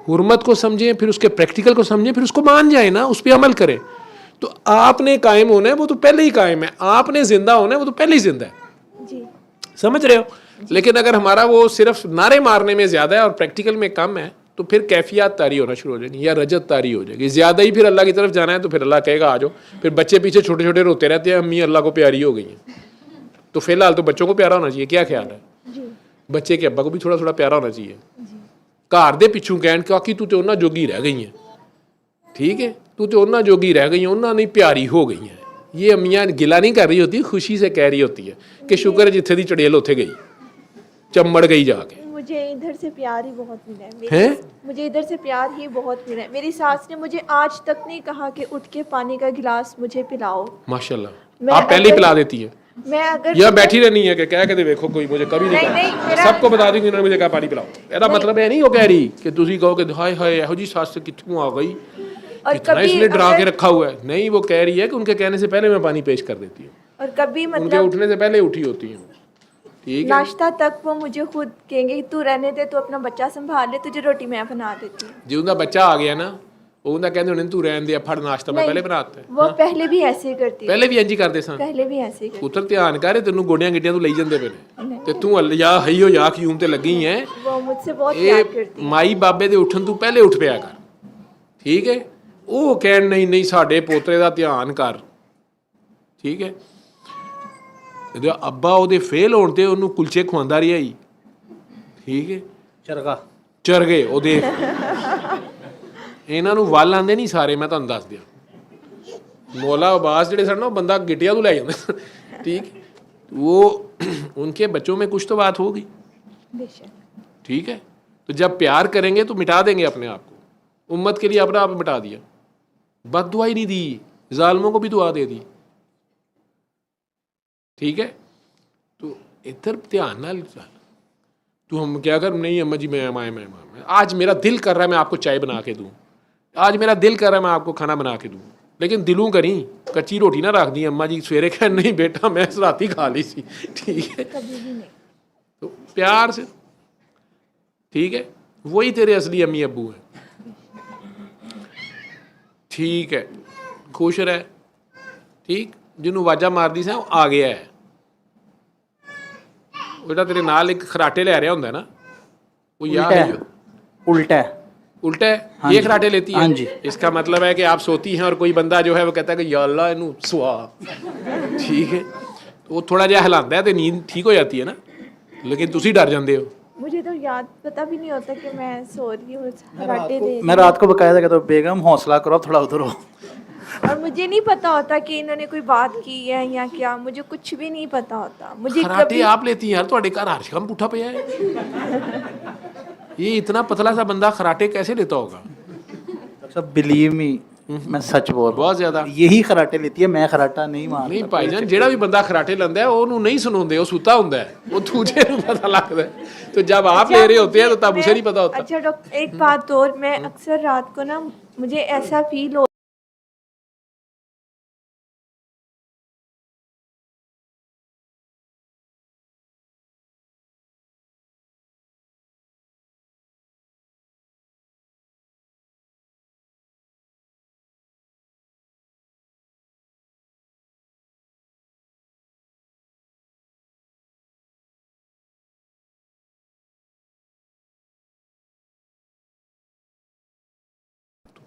हुर्मत को समझें, फिर उसके प्रैक्टिकल को समझें, फिर उसको मान जाए ना, उस पर अमल करें। तो आपने कायम होना है, वो तो पहले ही कायम है। आपने जिंदा होना है, वो तो पहले ही जिंदा है। जी समझ रहे हो? लेकिन अगर हमारा वो सिर्फ नारे मारने में ज़्यादा है और प्रैक्टिकल में कम है, तो फिर कैफियत तारी होना शुरू हो जाएगी या रजत तारी हो जाएगी। ज़्यादा ही फिर अल्लाह की तरफ जाना है तो फिर अल्लाह कहेगा आ जाओ। फिर बच्चे पीछे छोटे छोटे रोते रहते हैं, अम्मी अल्लाह को प्यारी हो गई हैं। तो फिलहाल तो बच्चों को प्यारा होना चाहिए। क्या ख्याल है? जी बच्चे के अब्बा को भी थोड़ा थोड़ा प्यारा होना चाहिए। घर दे पिछू कहन कि तू तो उन्होंने जोगी रह गई है, ठीक है, तू तो उन्होंने जोगी रह गई है, उन्होंने प्यारी हो गई है। ये अम्मियाँ गिला नहीं कर रही होती, खुशी से कह रही होती है कि शुक्र है जिथे दी चड़ेल उत्थे गई, चम्बड़ गई जाके। मुझे इधर से प्यार ही बहुत मिला है हैं? मुझे इधर से प्यार ही बहुत मिला है। मेरी सास ने मुझे आज तक नहीं कहा कि उठ के पानी का गिलास मुझे पिलाओ। माशाल्लाह, आप पहले ही पिला देती हैं। मैं अगर या बैठी रहनी है कि कह के देखो कोई मुझे कभी नहीं नहीं, कहा, मेरा- सबको बता दूंगी इन्होंने मुझे कहा पानी पिलाओ। ਇਹਦਾ मतलब है नहीं वो कह रही कि ਤੁਸੀਂ कहो कि हाय हाय ਇਹੋ जी सास से कितों आ गई, और इतना कभी इसने डरा के अगर- रखा हुआ है। नहीं, वो कह रही है कि उनके कहने से पहले मैं पानी पेश कर देती हूँ, और कभी उनके मतलब उठने से पहले उठी होती हूँ, ठीक है। नाश्ता तक वो मुझे खुद कहेंगे तू रहने दे, तू अपना बच्चा संभाल ले, तुझे रोटी मैं बना देती हूँ। ਜੇ ਉਹਦਾ ਬੱਚਾ ਆ ਗਿਆ ਨਾ, ਉਹਦਾ ਕਹਿੰਦੇ ਹੁਣੇ ਤੂੰ ਰਹਿਣ ਦੇ, ਫੜ ਨਾਸ਼ਤਾ ਮੈਂ नहीं, ਪਹਿਲੇ ਬਣਾਤਾ। वो पहले भी ऐसे ही करती है, ਪਹਿਲੇ ਵੀ ਇੰਜ ਹੀ ਕਰਦੇ ਸਾਂ। पहले भी ऐसे ही करती ਪੁੱਤਰ ਧਿਆਨ ਕਰ, ਤੈਨੂੰ ਗੋਡਿਆਂ ਗਿੱਟਿਆਂ ਤੋਂ ਲਈ ਜਾਂਦੇ ਪਏ ਨੇ, नहीं। ਤੇ ਤੂੰ ਯਾ ਹਈਓ ਯਾ ਕਿਉਂ ਤੇ ਲੱਗੀ ਹੈ। वो मुझसे बहुत प्यार ਇਹ करती है। ਮਾਈ ਬਾਬੇ ਦੇ ਉੱਠਣ ਤੋਂ ਪਹਿਲੇ ਉੱਠ ਪਿਆ ਕਰ, ਠੀਕ ਹੈ। ਉਹ ਕਹਿਣ ਨਹੀਂ ਨਹੀਂ ਸਾਡੇ ਪੋਤਰੇ ਦਾ ਧਿਆਨ ਕਰ, ਠੀਕ ਹੈ। ਇਹਦਾ ਅੱਬਾ ਉਹਦੇ ਫੇਲ ਹੋਣ ਤੇ ਉਹਨੂੰ ਕੁਲਚੇ ਖਵਾਉਂਦਾ ਰਿਹਾ ਹੀ, ਠੀਕ ਹੈ। चरगा ਚਰ ਗਏ ਉਹਦੇ। ਇਹਨਾਂ ਨੂੰ ਵੱਲ ਆਉਂਦੇ ਨਹੀਂ ਸਾਰੇ, ਮੈਂ ਤੁਹਾਨੂੰ ਦੱਸ ਦਿਆਂ। मौला अब्बास ਜਿਹੜੇ ਸਨ ਨਾ, ਉਹ ਬੰਦਾ ਗਿੱਟਿਆਂ ਤੋਂ ਲੈ ਜਾਂਦੇ ਸਨ, ठीक, वो उनके बच्चों में कुछ तो बात होगी, बेशक। ठीक है। तो जब प्यार करेंगे तो मिटा देंगे अपने आप को। उम्मत के लिए अपना आप मिटा दिया, बद दुआ ही नहीं दी, जालिमों को भी दुआ दे दी, ठीक है। तो इधर ध्यान ना, तू हम क्या कर, नहीं अम्मा जी मैं आज मेरा दिल कर रहा है मैं आपको चाय बना के दूँ, आज मेरा दिल कर रहा है मैं आपको खाना बना के दूँ, लेकिन दिलों करी कच्ची रोटी ना रख दी। अम्मा जी सवेरे कह नहीं बेटा मैं राती खा ली सी, ठीक है। कभी भी नहीं। तो प्यार से, ठीक है, वही तेरे असली अम्मी अब्बू हैं, ठीक है। खुश रह, ठीक। जिन्होंने वाजा मार दी सा वो आ गया है, बेटा तेरे नाल एक खराटे ले रहा होंगे ना, वो यार उल्टा है, उल्टा है। उल्टा है, हाँ ये जी। खराटे लेती है। हाँ जी। इसका मतलब है कि आप सोती हैं और कोई बंदा जो है वो कहता है कि या अल्लाह इनू सुआ, ठीक है। तो वो थोड़ा जिहा हिलाता है तो नींद ठीक हो जाती है ना, लेकिन तुसी डर जाते हो। मुझे तो याद पता भी नहीं होता कि मैं सो रही हूँ, खराटे दे मैं रात को बकायदा कहता हूँ बेगम हौसला करो, थोड़ा उधर हो। और मुझे नहीं पता होता कि इन्होंने कोई बात की है या क्या, मुझे कुछ भी नहीं पता होता। मुझे खराटे कभी आप लेती हैं यार, ਤੁਹਾਡੇ ਘਰ हर्ष कम पुठा पे है। ये इतना पतला सा बंदा खराटे कैसे लेता होगा? सब बिलीव मी, मैं सच बोल रहा बहुत ज्यादा। हूँ, यही खराटे लेती है, मैं खराटा नहीं मारता। ਨਹੀਂ ਭਾਈਜਾਨ, ਜਿਹੜਾ ਵੀ ਬੰਦਾ ਖਰਾਟੇ ਲੈਂਦਾ ਹੈ ਉਹਨੂੰ ਨਹੀਂ ਸੁਣਾਉਂਦੇ, ਉਹ ਸੁੱਤਾ ਹੁੰਦਾ ਹੈ, ਉਹ ਦੂਜੇ ਨੂੰ ਪਤਾ ਲੱਗਦਾ है। तो जब आप ले रहे होते हैं तो तब उसे नहीं पता होता। अच्छा डॉक्टर, एक बात और, मैं अक्सर रात को ना मुझे ऐसा फील हो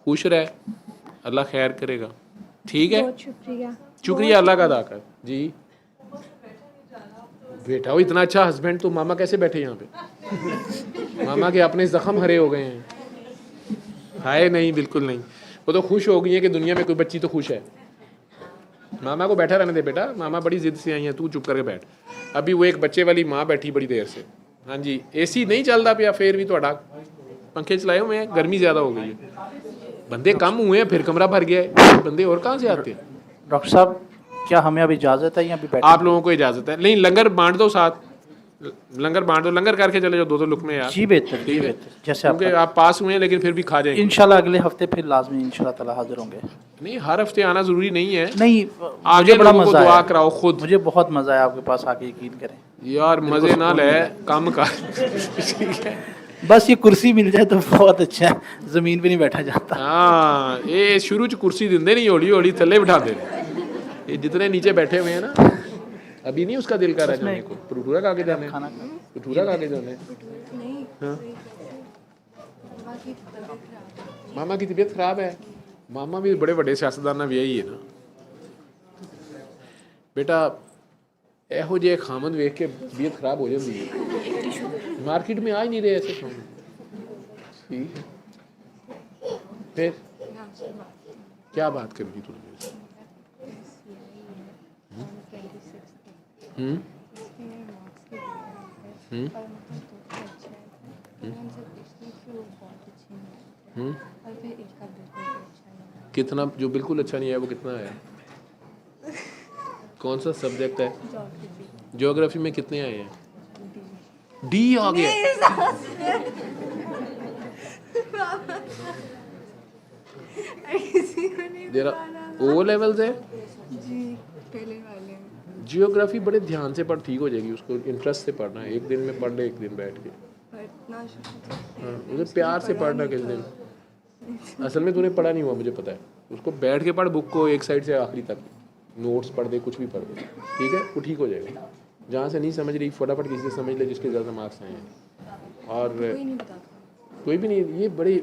खुश रह, अल्लाह खैर करेगा, ठीक है। बहुत शुक्रिया। शुक्रिया अल्लाह का अदा कर जी। बेटा वो इतना अच्छा हस्बैंड, तो मामा कैसे बैठे यहाँ पे? मामा के अपने जख्म हरे हो गए हैं। हाय नहीं, बिल्कुल नहीं। वो तो खुश हो गई है कि दुनिया में कोई बच्ची तो खुश है। मामा को बैठा रहने दे बेटा, मामा बड़ी जिद से आई हैं, तू चुप करके बैठ। अभी वो एक बच्चे वाली माँ बैठी बड़ी देर से। हाँ जी, एसी नहीं चलता पिया, फिर भी थोड़ा पंखे चलाए हुए हैं, गर्मी ज़्यादा हो गई है, बंदे कम हुए हैं, फिर कमरा भर गया है, बंदे और कहाँ से आते हैं? डॉक्टर साहब क्या हमें अब इजाज़त है या अभी बैठे? आप लोगों को इजाज़त है? नहीं, लंगर बांट दो साथ, लंगर बांट दो, लंगर करके चले जाओ 2-2 लुकमे यार। जी बेहतर, जी बेहतर, जैसे क्योंकि आप आप पास हुए हैं लेकिन फिर भी खा जाएंगे। इंशाल्लाह अगले हफ्ते फिर लाजमी इंशाल्लाह ताला हाजिर होंगे। नहीं, हर हफ्ते आना ज़रूरी नहीं है। नहीं, आगे मुझे बड़ा लोगों को मज़ा दुआ आया, कराओ खुद। मुझे बहुत मज़ा आया आपके पास आके, यकीन करें। यार मज़े ना ले, काम कर, ठीक है। बस ये कुर्सी मिल जाए तो बहुत अच्छा है, ज़मीन पे नहीं बैठा जाता। हाँ, ये शुरू च कुर्सी देंगे नहीं, हौली हौली थले बिठा दे। ये जितने नीचे बैठे हुए हैं ना, अभी नहीं उसका दिल कर रहा जाने को, भटूरा खा के जाने, खाना भटूरा खा के जाने। हाँ? मामा की तबीयत खराब है। मामा भी बड़े बड़े सियासतदान भी यही है ना बेटा, ਇਹੋ ਜਿਹੇ ਖਾਮਦ ਵੇਖ ਕੇ ਤਬੀਅਤ ਖਰਾਬ ਹੋ ਜਾਂਦੀ ਹੈ। ਮਾਰਕੀਟ में आ ही नहीं रहे ऐसे खामद। ठीक है, फिर क्या बात करी तूने मेरे से? हम्म हम्म हम्म कितना जो बिल्कुल अच्छा नहीं है वो कितना है? कौन सा सब्जेक्ट है? ज्योग्राफी में कितने आए हैं? डी आ गया। जरा ओ लेवल से जी पहले वाले में जियोग्राफी बड़े ध्यान से पढ़, ठीक हो जाएगी। उसको इंटरेस्ट से पढ़ना है, एक दिन में पढ़ ले, एक दिन बैठ के। पढ़ना शुरू हाँ, उसे प्यार से पढ़ना किस दिन। असल में तूने पढ़ा नहीं हुआ, मुझे पता है। उसको बैठ के पढ़ बुक को, एक साइड से आखिरी तक, नोट्स पढ़ दे, कुछ भी पढ़ दे, ठीक है, वो ठीक हो जाएगा। जहाँ से नहीं समझ रही फटाफट किसी से समझ ले जिसके ज़्यादा मार्क्स आए हैं। और कोई नहीं बताता। कोई भी नहीं,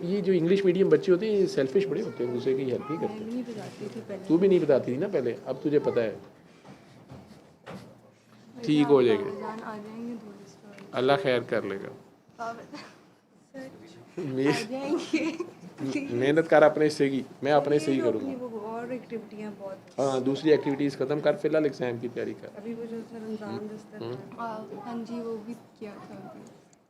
ये जो इंग्लिश मीडियम बच्चे होते हैं ये सेल्फिश बड़े होते हैं, दूसरे की हेल्प नहीं मैं करते। भी नहीं बताती थी पहले। तू भी नहीं बताती थी ना पहले, अब तुझे पता है, ठीक हो जाएगा। रमजान आ जाएंगे थोड़ी सी अल्लाह खैर कर लेगा। आ मेरी जाएंगे। मेहनत कर अपने हिस्से की, मैं अपने हिस्से ही करूँगा। वो और एक्टिविटियाँ बहुत। हाँ, दूसरी एक्टिविटीज़ ख़त्म कर, फिलहाल एग्जाम की तैयारी कर। अभी वो जो था रमजान दस्तरखान। हाँ जी वो भी किया था अभी।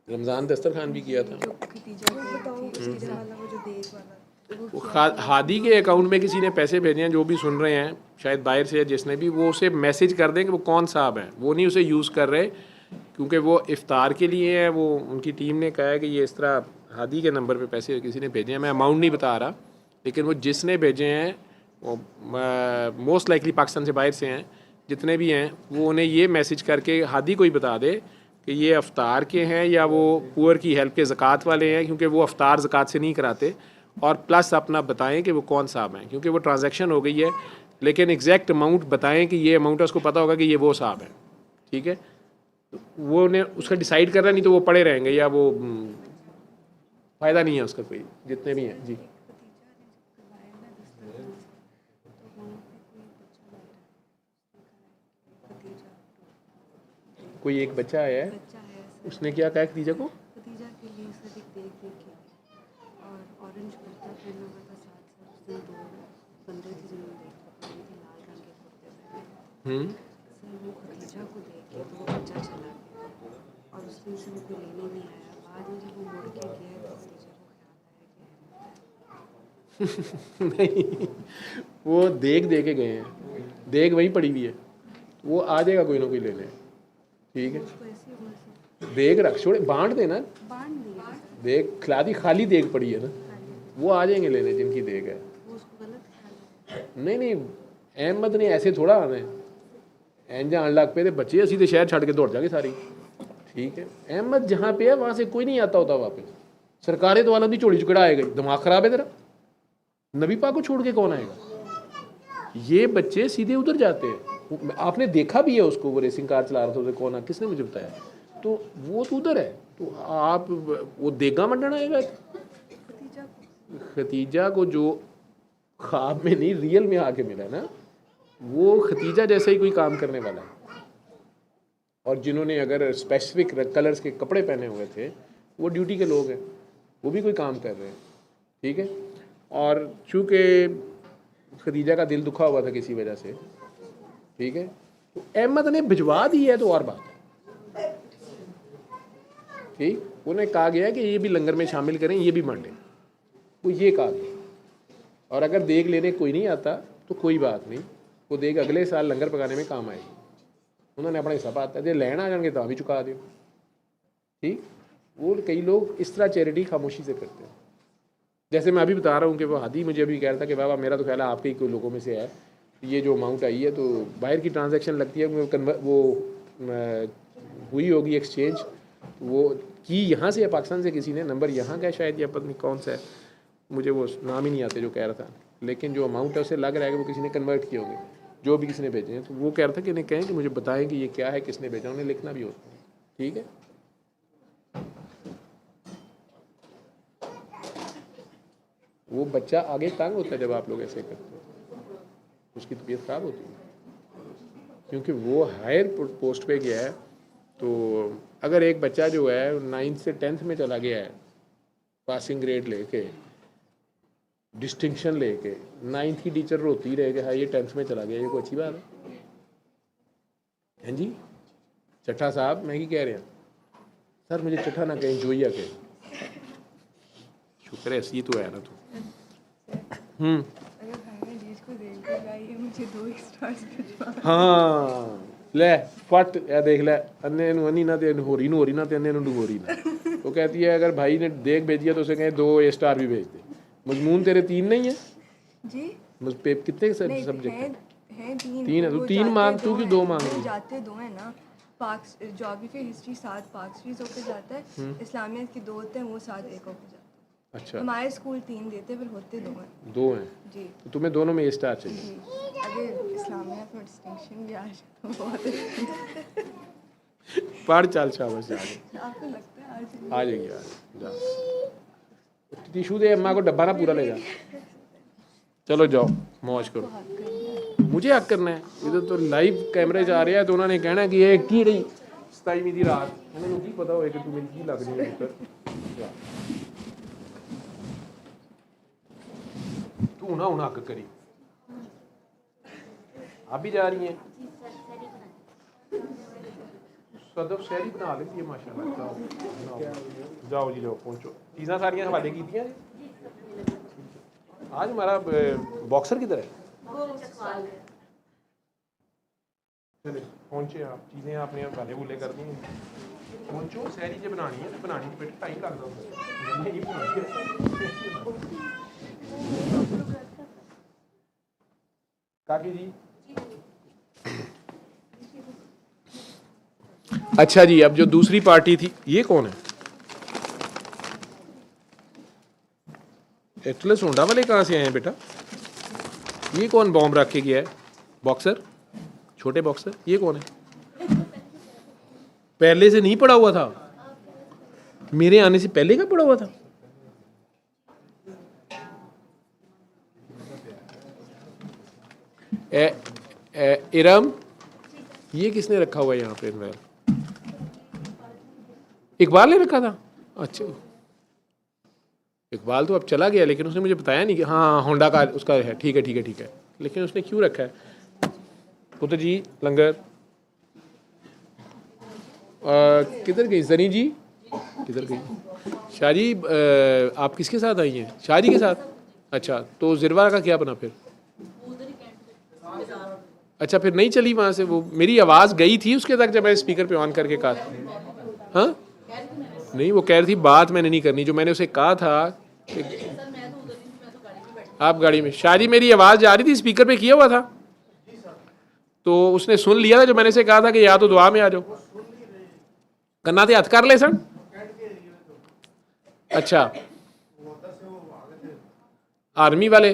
रमज़ान दस्तरखान भी किया था। जो खतीजा बताओ उसके वाला वो जो देख वाला वो वो हादी के अकाउंट में किसी ने पैसे भेजे हैं, जो भी सुन रहे हैं शायद बाहर से या जिसने भी, वो उसे मैसेज कर दें कि वो कौन साहब हैं। वो नहीं उसे यूज़ कर रहे, क्योंकि वो इफ्तार के लिए है। वो उनकी टीम ने कहा है कि ये इस तरह हादी के नंबर पे पैसे किसी ने भेजे हैं। मैं अमाउंट नहीं बता रहा, लेकिन वो जिसने भेजे हैं वो मोस्ट लाइकली पाकिस्तान से बाहर से हैं। जितने भी हैं वो उन्हें ये मैसेज करके हादी को ही बता दे कि ये अफ्तार के हैं या वो पुअर की हेल्प के ज़कात वाले हैं, क्योंकि वो अफ्तार ज़कात से नहीं कराते। और प्लस अपना बताएं कि वो कौन साहब हैं, क्योंकि वो ट्रांजैक्शन हो गई है, लेकिन एग्जैक्ट अमाउंट बताएं कि ये अमाउंट है, उसको पता होगा कि ये वो साहब हैं, ठीक है। तो वो ने उसका डिसाइड करना, नहीं तो वो पड़े रहेंगे या वो फ़ायदा नहीं है उसका कोई, जितने भी हैं। जी कोई एक बच्चा आया है, बच्चा है उसने क्या कहा खदीजा को? खतीजा के लिए सर एक देख के और ऑरेंज कुर्ता पहना हुआ था, साथ साथ उसने दो बंदे थे जिन्होंने देखा थी लाल रंग के कुर्ते पहने। सर वो खतीजा को देख के तो वो बच्चा चला गया और उस दिन से वो कोई लेने नहीं आया। बाद में जब वो मुड़ के गया तो खतीजा को ख्याल आया कि नहीं, वो देख दे के गए हैं, देख वहीं पड़ी हुई है, वो आ जाएगा कोई ना कोई लेने, ठीक है। उसको ऐसी उम्र से देख रख छोड़े, बांट देना, बांध दिया सर। देख खिला दी, खाली देख पड़ी है ना, वो आ जाएंगे लेने जिनकी देख है। वो उसको गलत ख्याल आया। नहीं नहीं, अहमद ने ऐसे थोड़ा आना है। इंज आन लग पे बच्चे असी तो शहर छड़ के दौड़ जाएंगे सारी, ठीक है। अहमद जहाँ पे है वहाँ से कोई नहीं आता होता वापस। सरकारें तो वालों की झोली चुकड़ा आएगा, दिमाग खराब है तेरा। नबी पाक को छोड़ के कौन आएगा? ये बच्चे सीधे उधर जाते हैं। आपने देखा भी है उसको, वो रेसिंग कार चला रहा था, उसे कौन, किसने मुझे बताया? तो वो तो उधर है, तो आप वो देगा मंडन आएगा। खतीजा को जो ख्वाब में नहीं रियल में आके मिला ना, वो खतीजा जैसा ही कोई काम करने वाला है। और जिन्होंने अगर स्पेसिफिक कलर्स के कपड़े पहने हुए थे वो ड्यूटी के लोग हैं, वो भी कोई काम कर रहे हैं, ठीक है। और चूँकि खदीजा का दिल दुखा हुआ था किसी वजह से, ठीक है, तो अहमद ने भिजवा दी है, तो और बात है, ठीक। उन्हें कहा गया कि ये भी लंगर में शामिल करें, ये भी बांटें, वो ये कहा गया। और अगर देख लेने कोई नहीं आता तो कोई बात नहीं, वो देख अगले साल लंगर पकाने में काम आएगी। उन्होंने अपना हिस्सा पाता जो लैन आ जाएंगे तो भी चुका दो, ठीक। वो कई लोग इस तरह चैरिटी खामोशी से करते हैं। जैसे मैं अभी बता रहा हूँ कि वो हादी मुझे अभी कह रहा था कि बाबा मेरा तो ख्याल है आपके ही कोई लोगों में से है, ये जो अमाउंट आई है तो बाहर की ट्रांजैक्शन लगती है, वो हुई होगी एक्सचेंज, वो की यहाँ से या पाकिस्तान से किसी ने, नंबर यहाँ का शायद या पता नहीं कौन सा है, मुझे वो नाम ही नहीं आते जो कह रहा था, लेकिन जो अमाउंट है उसे लग रहा है कि वो किसी ने कन्वर्ट किए होंगे, जो भी किसी ने भेजे हैं। तो वो कह रहा था कि इन्हें कहें कि मुझे बताएं कि ये क्या है, किसने भेजा, उन्हें लिखना भी होता है, ठीक है। वो बच्चा आगे तंग होता है जब आप लोग ऐसे करते हो, उसकी तबीयत खराब होती है, क्योंकि वो हायर पोस्ट पे गया है। तो अगर एक बच्चा जो है 9th से 10th में चला गया है पासिंग ग्रेड लेके, डिस्टिंक्शन लेके, 9th की टीचर रोती रहे कि हाँ ये 10th में चला गया, ये कोई अच्छी बात है जी? चट्ठा साहब मैं ही कह रहे हैं सर, मुझे चट्ठा ना कहीं जोइया के, शुक्र है ऐसी तो है ना तू। अगर भाई चीज को देख के गाइए मुझे 2 स्टार्स भिजवा। हाँ ले फट ए देख ले, अन्ने नु अन्नी ना ते होरी नु होरी ना ते अन्ने नु डुगोरी ना। वो कहती है अगर भाई ने देख भेजिया तो उसे कहें 2 A स्टार भी भेज दे। मजमून तेरे 3 नहीं है जी कितने नहीं, सब्जेक्ट है 3 तीन है, तू 3 मांग, तू क्यों 2 मांग रही है? जाते 2 है ना, parks geography history 7 park street होकर जाता है, इस्लामियत की 2 होते हैं वो 7 एक होकर जाता है। अच्छा हमारे स्कूल 3 देते फिर होते 2 हैं 2 हैं जी। तो तुम्हें दोनों में A स्टार चाहिए। जी अगर इस्लामियत में डिस्टिंक्शन भी आ जाए तो बहुत अच्छा। पढ़ चल शाबाश जा आपको लगता है आज आ जाएगी यार जा। टिशू दे अम्मा को डब्बा ना पूरा ले जा। चलो जाओ मौज करो। मुझे हक करना है, इधर तो लाइव कैमरे जा रहे हैं तो उन्होंने कहना कि ये की रही 27वीं दी रात, उन्होंने की पता होए कि तू मेरी की लग रही है पुत्र। तू ना हूं हक करी, आप भी जा रही हैं? सदफ शहरी बना लेती है माशाल्लाह। जाओ जाओ जी जाओ पहुंचो, चीज़ां सारियां हवाले की थी। आज हमारा बॉक्सर किधर है? चले पहुंचे आप, चीज़ें आपने हवाले भूले कर दी हैं। पहुंचो शहरी जो बनानी है बनानी बेटे टाइम लगता काकी जी। अच्छा जी, अब जो दूसरी पार्टी थी ये कौन है? एटलस होंडा वाले कहाँ से आए हैं बेटा? ये कौन बॉम्ब रख के गया है? बॉक्सर, छोटे बॉक्सर, ये कौन है? पहले से नहीं पड़ा हुआ था? मेरे आने से पहले का पड़ा हुआ था? इरम, ये किसने रखा हुआ है यहाँ पे? इनवेल इकबाल ने रखा था? अच्छा इकबाल तो अब चला गया, लेकिन उसने मुझे बताया नहीं कि हाँ होंडा का उसका है। ठीक है ठीक है ठीक है, लेकिन उसने क्यों रखा है? पुत्र जी लंगर किधर गई? जनी जी किधर गई? शादी आप किसके साथ आई हैं? शादी के साथ? अच्छा तो जिरवा का क्या बना फिर? अच्छा फिर नहीं चली वहाँ से? वो मेरी आवाज़ गई थी उसके तक जब मैं स्पीकर पे ऑन करके कहा था। हाँ नहीं वो कह रही थी बात मैंने नहीं करनी, जो मैंने उसे कहा था कि आप गाड़ी में। शादी मेरी आवाज़ जा रही थी, स्पीकर पे किया हुआ था तो उसने सुन लिया था जो मैंने से कहा था कि या तो दुआ में आ जाओ, कन्ना ते हथ कर ले सन। अच्छा आर्मी वाले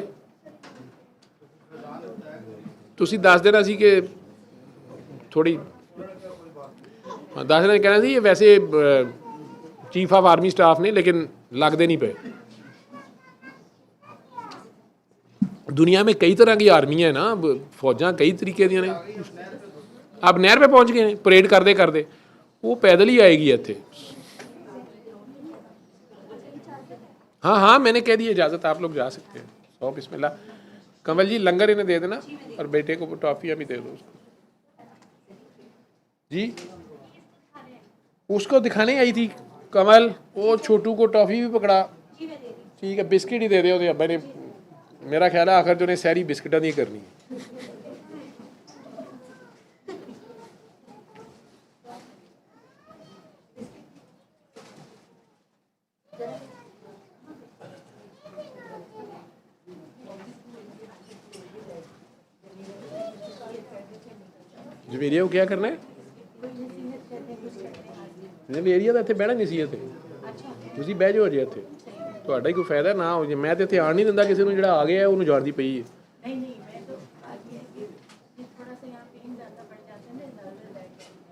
ਤੁਸੀਂ ਦੱਸ ਦੇਣਾ ਸੀ ਕਿ ਥੋੜੀ ਦੱਸ ਦੇਣਾ ਕਹਿਣਾ ਸੀ ਇਹ ਵੈਸੇ ਚੀਫ ਆਫ ਆਰਮੀ ਸਟਾਫ ਨੇ ਲੇਕਿन ਲੱਗਦੇ नहीं पे। दुनिया में कई तरह की आर्मियाँ हैं ना, फौजां कई तरीके दी ने। आप नहर पे पहुंच गए हैं परेड करते करते, वो पैदल ही आएगी इत्थे। हाँ हाँ मैंने कह दी इजाज़त, आप लोग जा सकते हैं। 100 बिस्मिल्लाह। कमल जी लंगर इन्हें दे देना और बेटे को टॉफियाँ भी दे दो उसको जी। उसको दिखाने आई थी कमल, वो छोटू को टॉफी भी पकड़ा। ठीक है बिस्किट ही दे दे अब्बा ने, मेरा ख्याल है आखिर जो ने सारी बिस्किटा नहीं करनी। जवेरिया को क्या करना है? जवेरिया तो इतने बहना नहीं सी इतने, तुसी बह जाओ अजे इतने, ਤੁਹਾਡਾ ਹੀ ਕੋਈ ਫਾਇਦਾ ਨਾ ਹੋ ਜੇ। ਮੈਂ ਤੇ ਇੱਥੇ ਆਣ ਨਹੀਂ ਦਿੰਦਾ ਕਿਸੇ ਨੂੰ, ਜਿਹੜਾ ਆ ਗਿਆ ਉਹਨੂੰ ਜਾਣਦੀ ਪਈ ਹੈ।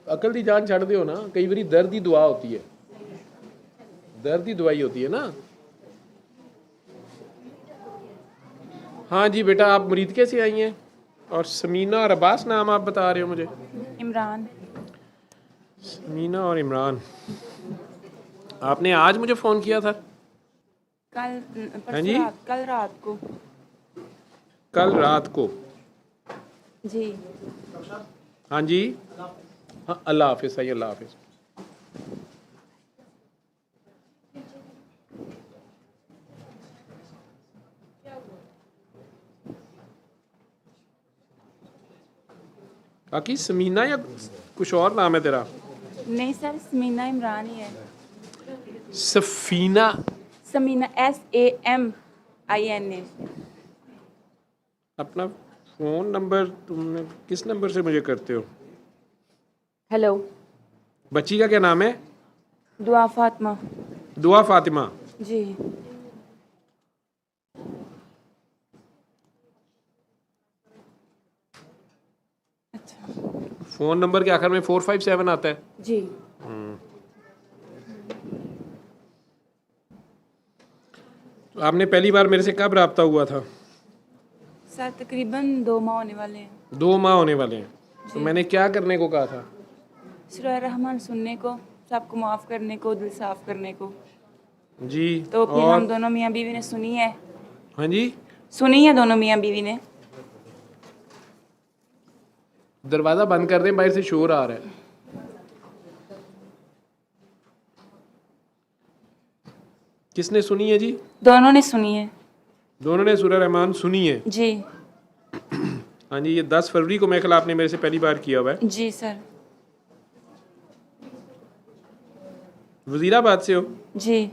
अकल की जान छड़ दो ना, कई बारी दर्द की दुआ होती है, दर्द की दवाई होती है ना। हाँ जी बेटा आप मुरीदके से आई हैं और समीना और अब्बास नाम आप बता रहे हो मुझे? इमरान। समीना और इमरान, आपने आज मुझे फ़ोन किया था? कल हाँ जी? कल रात को कल रात को। जी। हाँ जी, हाँ, अल्लाह हाफिज़। सही, अल्लाह हाफिज़। बाकी समीना या कुछ और नाम है तेरा? नहीं सर, समीना इमरान ही है। सफीना। समीना SAMINA। अपना फ़ोन नंबर तुमने किस नंबर से मुझे करते हो? हेलो। बच्ची का क्या नाम है? दुआ फातिमा। दुआ फातिमा। जी। अच्छा। फ़ोन नंबर के आखिर में 457 आता है। जी। तो आपने पहली बार मेरे से कब रब्ता हुआ था? सर तकरीबन 2 माह होने वाले हैं। 2 माह होने वाले हैं। तो जी। मैंने क्या करने को कहा था? सूरह रहमान सुनने को, सबको माफ़ करने को, दिल साफ करने को। जी। तो फिर हम और दोनों मियाँ बीवी ने सुनी है। हाँ जी, सुनी है दोनों मियाँ बीवी ने। दरवाज़ा बंद कर दें, बाहर से शोर आ रहा है। किसने सुनी है जी? दोनों ने सुनी है। दोनों ने सूरह रहमान सुनी है। जी। हाँ जी, ये 10 फरवरी को मेरे ख्याल आपने मेरे से पहली बार किया हुआ है। जी सर। वजीराबाद से हो? जी।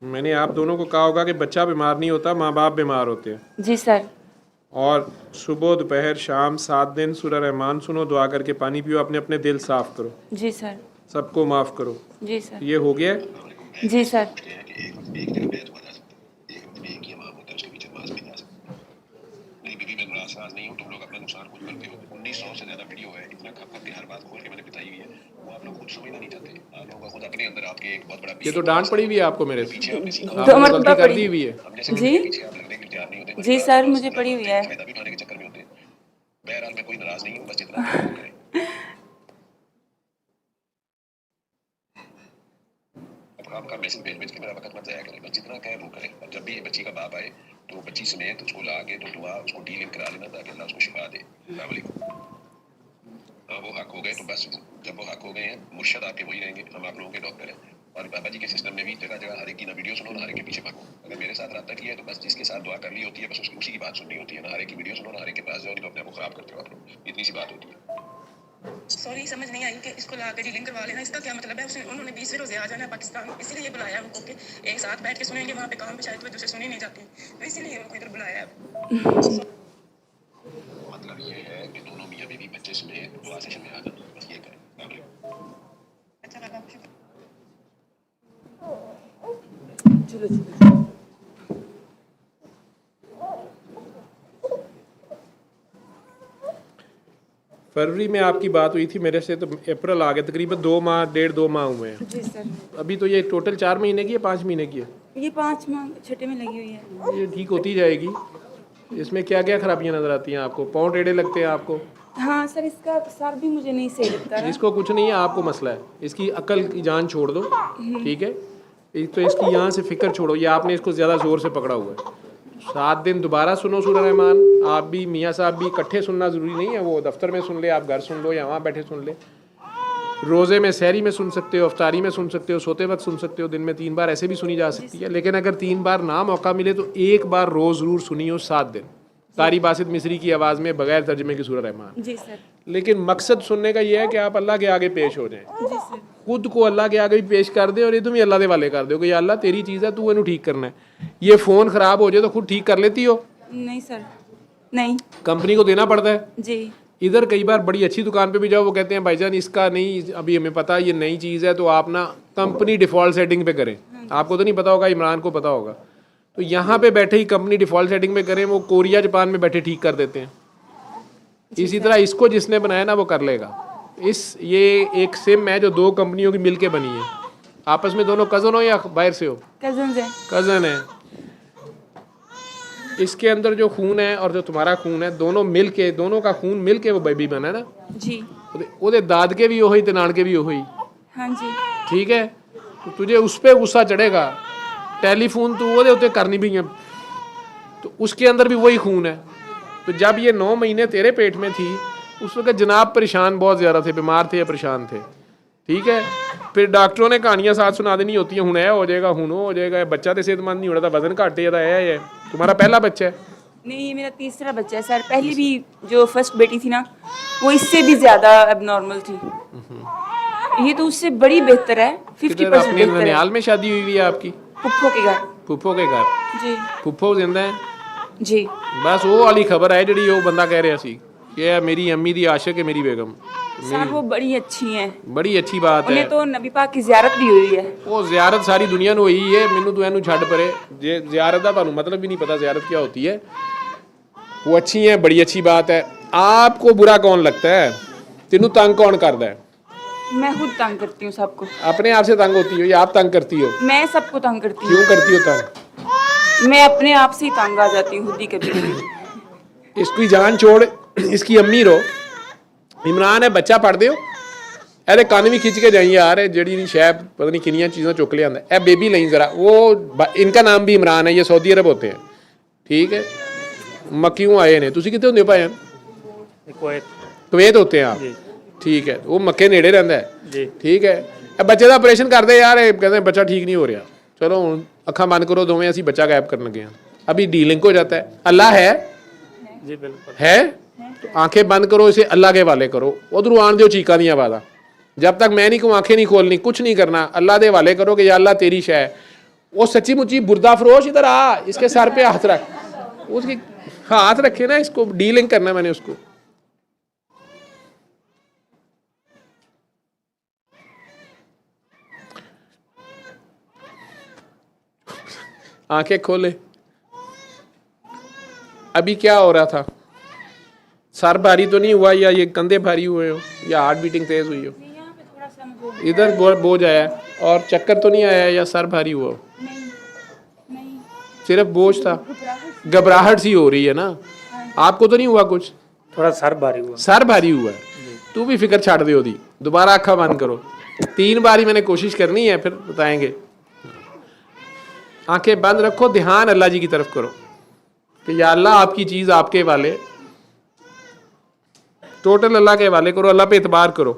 मैंने आप दोनों को कहा होगा कि बच्चा बीमार नहीं होता, माँ बाप बीमार होते हैं। जी सर। और सुबह दोपहर शाम 7 दिन सूरह रहमान सुनो, दुआ करके पानी पियो, अपने अपने दिल साफ करो, जी सर। सबको माफ़ करो। जी सर। ये हो गया? जी सर। ये तो डांट पड़ी हुई है आपको मेरे से। 2 आपने मरतबा गलती कर दी पड़ी। हुई है। जी। जी सर, मुझे पड़ी हुई है। काम का मैसेज भेज के मेरा वक्त मत जाया करें, बस जितना कहे वो करें। और जब भी बच्ची का बाप आए तो बच्ची समेत उसको ला के तो दुआ उसको डीलिंग करा लेना ताकि अल्लाह उसको शिफा दे। अस्सलाम वालेकुम। वो हक हो गए तो बस, जब वो हक हो गए हैं मुर्शद आपके वही रहेंगे, हम आप लोगों के डॉक्टर हैं। और बाबा जी के सिस्टम में भी जगह जगह हर एक की ना वीडियो सुनो ना हर एक के पीछे भागो। अगर मेरे साथ रब्ता किया है तो बस जिसके साथ दुआ कर ली होती है बस उसकी उसी की बात सुननी होती है, ना हर एक की वीडियो सुनो ना हर एक के पास जाओ, नहीं तो अपने आप को खराब करते हो आप लोग। इतनी सी बात होती है। सॉरी समझ नहीं आई कि इसको ला के डीलिंग करवा लेना, इसका क्या मतलब है? उन्होंने 20वें रोजे आ जाना है पाकिस्तान, इसीलिए बुलाया उनको कि एक साथ बैठ के सुनेंगे। वहाँ पे काम पे शायद वजह से सुनी नहीं जाती, तो इसीलिए उनको इधर बुलाया है। मतलब ये है कि दोनों मियाँ बीवी बच्चे समेत दुआ सेशन में आ जाना, बस ये करें। अच्छा लगा, शुक्रिया। चलो चलो। फरवरी में आपकी बात हुई थी मेरे से, तो अप्रैल आ गया, तकरीबन 2 माह 1.5-2 माह हुए हैं। जी सर। अभी तो ये टोटल 4 महीने की है, 5 महीने की है? ये 5 माह छठे में लगी हुई है। ये ठीक होती जाएगी। इसमें क्या क्या खराबियाँ नज़र आती हैं आपको? पाँव टेढ़े लगते हैं आपको? हाँ सर, इसका सर भी मुझे नहीं सही लगता है। इसको कुछ नहीं है, आपको मसला है। इसकी अकल की जान छोड़ दो, ठीक है? एक तो इसकी यहाँ से फिक्र छोड़ो, ये आपने इसको ज़्यादा ज़ोर से पकड़ा हुआ है। 7 दिन दोबारा सुनो सूरह रहमान। आप भी, मियाँ साहब भी इकट्ठे सुनना ज़रूरी नहीं है, वो दफ्तर में सुन ले, आप घर सुन लो या वहाँ बैठे सुन ले। रोज़े में, सहरी में सुन सकते हो, अफ्तारी में सुन सकते हो, सोते वक्त सुन सकते हो, दिन में 3 बार ऐसे भी सुनी जा सकती है। लेकिन अगर 3 बार ना मौका मिले तो 1 बार रोज़ ज़रूर सुनी हो 7 दिन, कारी बासित मिस्री की आवाज़ में बगैर तर्जमे की सूरह रहमान। जी सर। लेकिन मकसद सुनने का ये है कि आप अल्लाह के आगे पेश हो जाएं, जी सर। खुद को अल्लाह के आगे भी पेश कर दे और ये तुम ही अल्लाह के वाले कर दो कि या अल्लाह तेरी चीज़ है, तू इन्हें ठीक करना है। ये फ़ोन ख़राब हो जाए तो खुद ठीक कर लेती हो? नहीं सर, नहीं। कंपनी को देना पड़ता है। जी। इधर कई बार बड़ी अच्छी दुकान पे भी जाओ, वो कहते हैं भाईजान इसका नहीं, अभी हमें पता है ये नई चीज़ है, तो आप ना कंपनी डिफ़ॉल्ट सेटिंग पे करें। आपको तो नहीं पता होगा, इमरान को पता होगा। तो यहाँ पे बैठे ही कंपनी डिफ़ॉल्ट सेटिंग पे करें, वो कोरिया जापान में बैठे ठीक कर देते हैं। इसी तरह इसको जिसने बनाया ना वो कर लेगा। ये एक सिम है जो 2 कंपनियों की मिलके बनी है। आपस में दोनों कज़न हो या बाहर से हो? कजन है। कज़न है। इसके अंदर जो खून है और जो तुम्हारा खून है, दोनों मिल के, दोनों का खून मिल के वो बेबी बना ना। जी ਉਹਦੇ दादके भी वही ते नानके भी वही, हाँ जी ठीक है। तो तुझे उस पर गुस्सा चढ़ेगा, टेलीफोन तो वो उत्ते करनी भी है, तो उसके अंदर भी वही खून है। तो जब ये 9 महीने तेरे पेट में थी, उस वक्त जनाब परेशान बहुत ज़्यादा थे, बीमार थे या परेशान थे, ठीक है। फिर डॉक्टरों ने कहानियाँ साथ सुना देनी होती हैं, हुन हो जाएगा, हुन हो जाएगा, बच्चा तो सेहतमंद नहीं होना था, वजन घट है। तुम्हारा पहला बच्चा है? नहीं, ये मेरा तीसरा बच्चा है सर। पहली भी जो फर्स्ट बेटी थी ना, वो इससे भी ज़्यादा एबनॉर्मल थी। ये तो उससे बड़ी बेहतर है, 50% अपने बेहतर है। ननिहाल में शादी हुई है आपकी? पुप्पो के घर। फुफ्फो के घर? जी फुफ्फो जिंदा है? जी बस वो वाली खबर है जी वो बंदा कह रहा सी कि मेरी अम्मी दी आशिक है मेरी बेगम। सर वो बड़ी अच्छी हैं, बड़ी अच्छी बात है। उन्हें तो नबी पाक की ज़ियारत भी हुई है। वो ज़ियारत सारी दुनिया ਨੂੰ ਹੋਈ है, ਮੈਨੂੰ ਤੂੰ ਇਹਨੂੰ ਛੱਡ ਪਰੇ। ਜੇ ज़ियारत ਦਾ ਤੁਹਾਨੂੰ मतलब भी नहीं पता ज़ियारत क्या होती है। वो अच्छी है, बड़ी अच्छी बात है। आपको बुरा कौन लगता है? तेनू तंग कौन करता है? मैं खुद तंग करती हूँ सबको। अपने आप से तंग होती हो या आप तंग करती हो? मैं सबको तंग करती हूँ। क्यों करती हो तंग? मैं अपने आप से ही तंग आ जाती हूँ खुद ही कभी कभी। इसकी जान छोड़, इसकी अम्मी रो। इमरान है बच्चा पढ़ दियो, ਇਹਦੇ ਕੰਨ भी खिंच के जाई यार, ਜਿਹੜੀ नहीं शायद पता नहीं किनिया चीज़ें चुक लिया ए बेबी नहीं ज़रा। वो इनका नाम भी इमरान है, ये सऊदी अरब होते हैं, ठीक है। मक्कियों आए ने, तुसी कितने होंगे भाई? कुवैत होते हैं आप, ठीक है। वो मक्के नेड़े रहता है, ठीक है। बच्चे का ऑपरेशन कर दे यार, कहते बच्चा ठीक नहीं हो रहा, चलो हुण अखां बंद करो दोवें, असीं बच्चा गायब करन लगे हैं। अभी डीलिंक हो जाता है। अल्लाह है जी, बिल्कुल है। तो आंखें बंद करो, इसे अल्लाह के हवाले करो। उधरों आन दो चीका दी आवाज़, जब तक मैं नहीं कहूँ आंखें नहीं खोलनी, कुछ नहीं करना, अल्लाह के हवाले करो कि या अल्लाह तेरी शय। वो सच्ची मुच्ची बुर्दा फरोश इधर आ, इसके सर पे हाथ रख, उसकी हाथ रखे ना, इसको डीलिंक करना मैंने उसको। आंखें खोले। अभी क्या हो रहा था? सर भारी तो नहीं हुआ, या ये कंधे भारी हुए हो, या हार्ट बीटिंग तेज हुई हो? इधर बोझ आया और चक्कर तो नहीं आया, या सर भारी हुआ हो? सिर्फ बोझ था, घबराहट सी हो रही है ना। आपको तो नहीं हुआ कुछ? थोड़ा सर भारी हुआ। सर भारी हुआ है, तू भी फिक्र छाड़ दे ओदी। दोबारा अखा बंद करो, 3 बारी मैंने कोशिश करनी है, फिर बताएंगे। आंखें बंद रखो, ध्यान अल्लाह जी की तरफ करो कि या अल्लाह आपकी चीज़ आपके वाले, टोटल अल्लाह के हवाले करो, अल्लाह पे इतबार करो।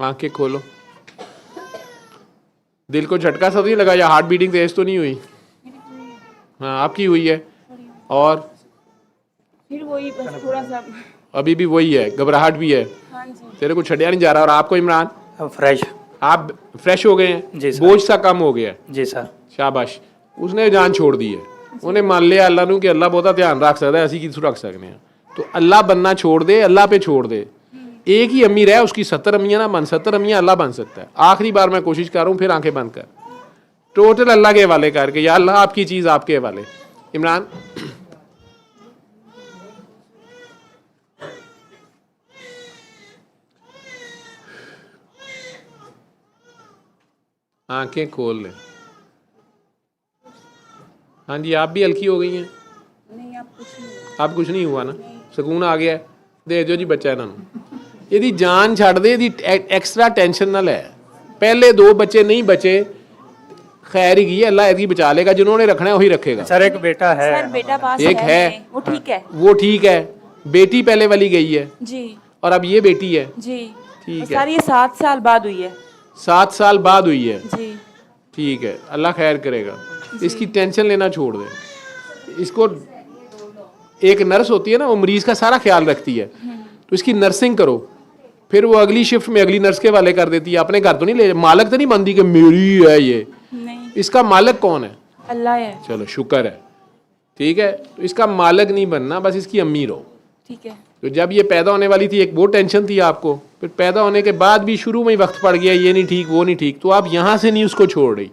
आंखें खोलो। दिल को झटका सा नहीं लगा, या हार्ट बीटिंग तेज तो नहीं हुई? हाँ आपकी हुई है। और फिर वही बस थोड़ा सा अभी भी वही है, घबराहट भी है। हाँ जी तेरे को छड़िया नहीं जा रहा। और आपको इमरान? फ्रेश आप फ्रेश हो गए हैं, जी सर। बोझ सा कम हो गया? जी सर। शाबाश। उसने जान छोड़ दी है, उन्हें मान लिया अल्लाह नू कि अल्लाह बहुता ध्यान रख सकता है, असी की रख सकते हैं। तो अल्लाह बनना छोड़ दे, अल्लाह पे छोड़ दे। एक ही अम्मी रहे, उसकी 70 अम्मियाँ ना बन, 70 अम्मियाँ अल्लाह बन सकता है। आखिरी बार मैं कोशिश कर रहा हूँ, फिर आंखें बंद कर, टोटल अल्लाह के हवाले करके, या अल्लाह आपकी चीज़ आपके हवाले। इमरान आंखें खोल लें। हाँ जी, आप भी हल्की हो गई हैं? नहीं आप कुछ नहीं आप कुछ नहीं हुआ ना? सुकून आ गया है? दे दो जी बच्चा इन्होंने। यदि जान छड़ दे, यदि एक्स्ट्रा टेंशन ना ले। पहले 2 बच्चे नहीं बचे, खैर ही की, अल्लाह इसकी बचा लेगा, जिन्होंने रखना है वही रखेगा। सर एक बेटा है, सर बेटा पास एक है, वो ठीक है वो ठीक है। बेटी पहले वाली गई है जी और अब ये बेटी है, जी। ठीक सर है। ये 7 साल बाद हुई है 7 साल बाद हुई है, जी। ठीक है, अल्लाह खैर करेगा। इसकी टेंशन लेना छोड़ दे। इसको एक नर्स होती है ना, वो मरीज का सारा ख्याल रखती है, तो इसकी नर्सिंग करो। फिर वो अगली शिफ्ट में अगली नर्स के वाले कर देती है। अपने घर तो नहीं ले, मालक तो नहीं बनती कि मेरी है ये। नहीं इसका मालक कौन है? अल्लाह है। चलो शुक्र है, ठीक है। तो इसका मालक नहीं बनना, बस इसकी अम्मी रहो। ठीक है। तो जब ये पैदा होने वाली थी, एक वो टेंशन थी आपको, फिर पैदा होने के बाद भी शुरू में ही वक्त पड़ गया, ये नहीं ठीक वो नहीं ठीक, तो आप यहाँ से नहीं उसको छोड़ रही,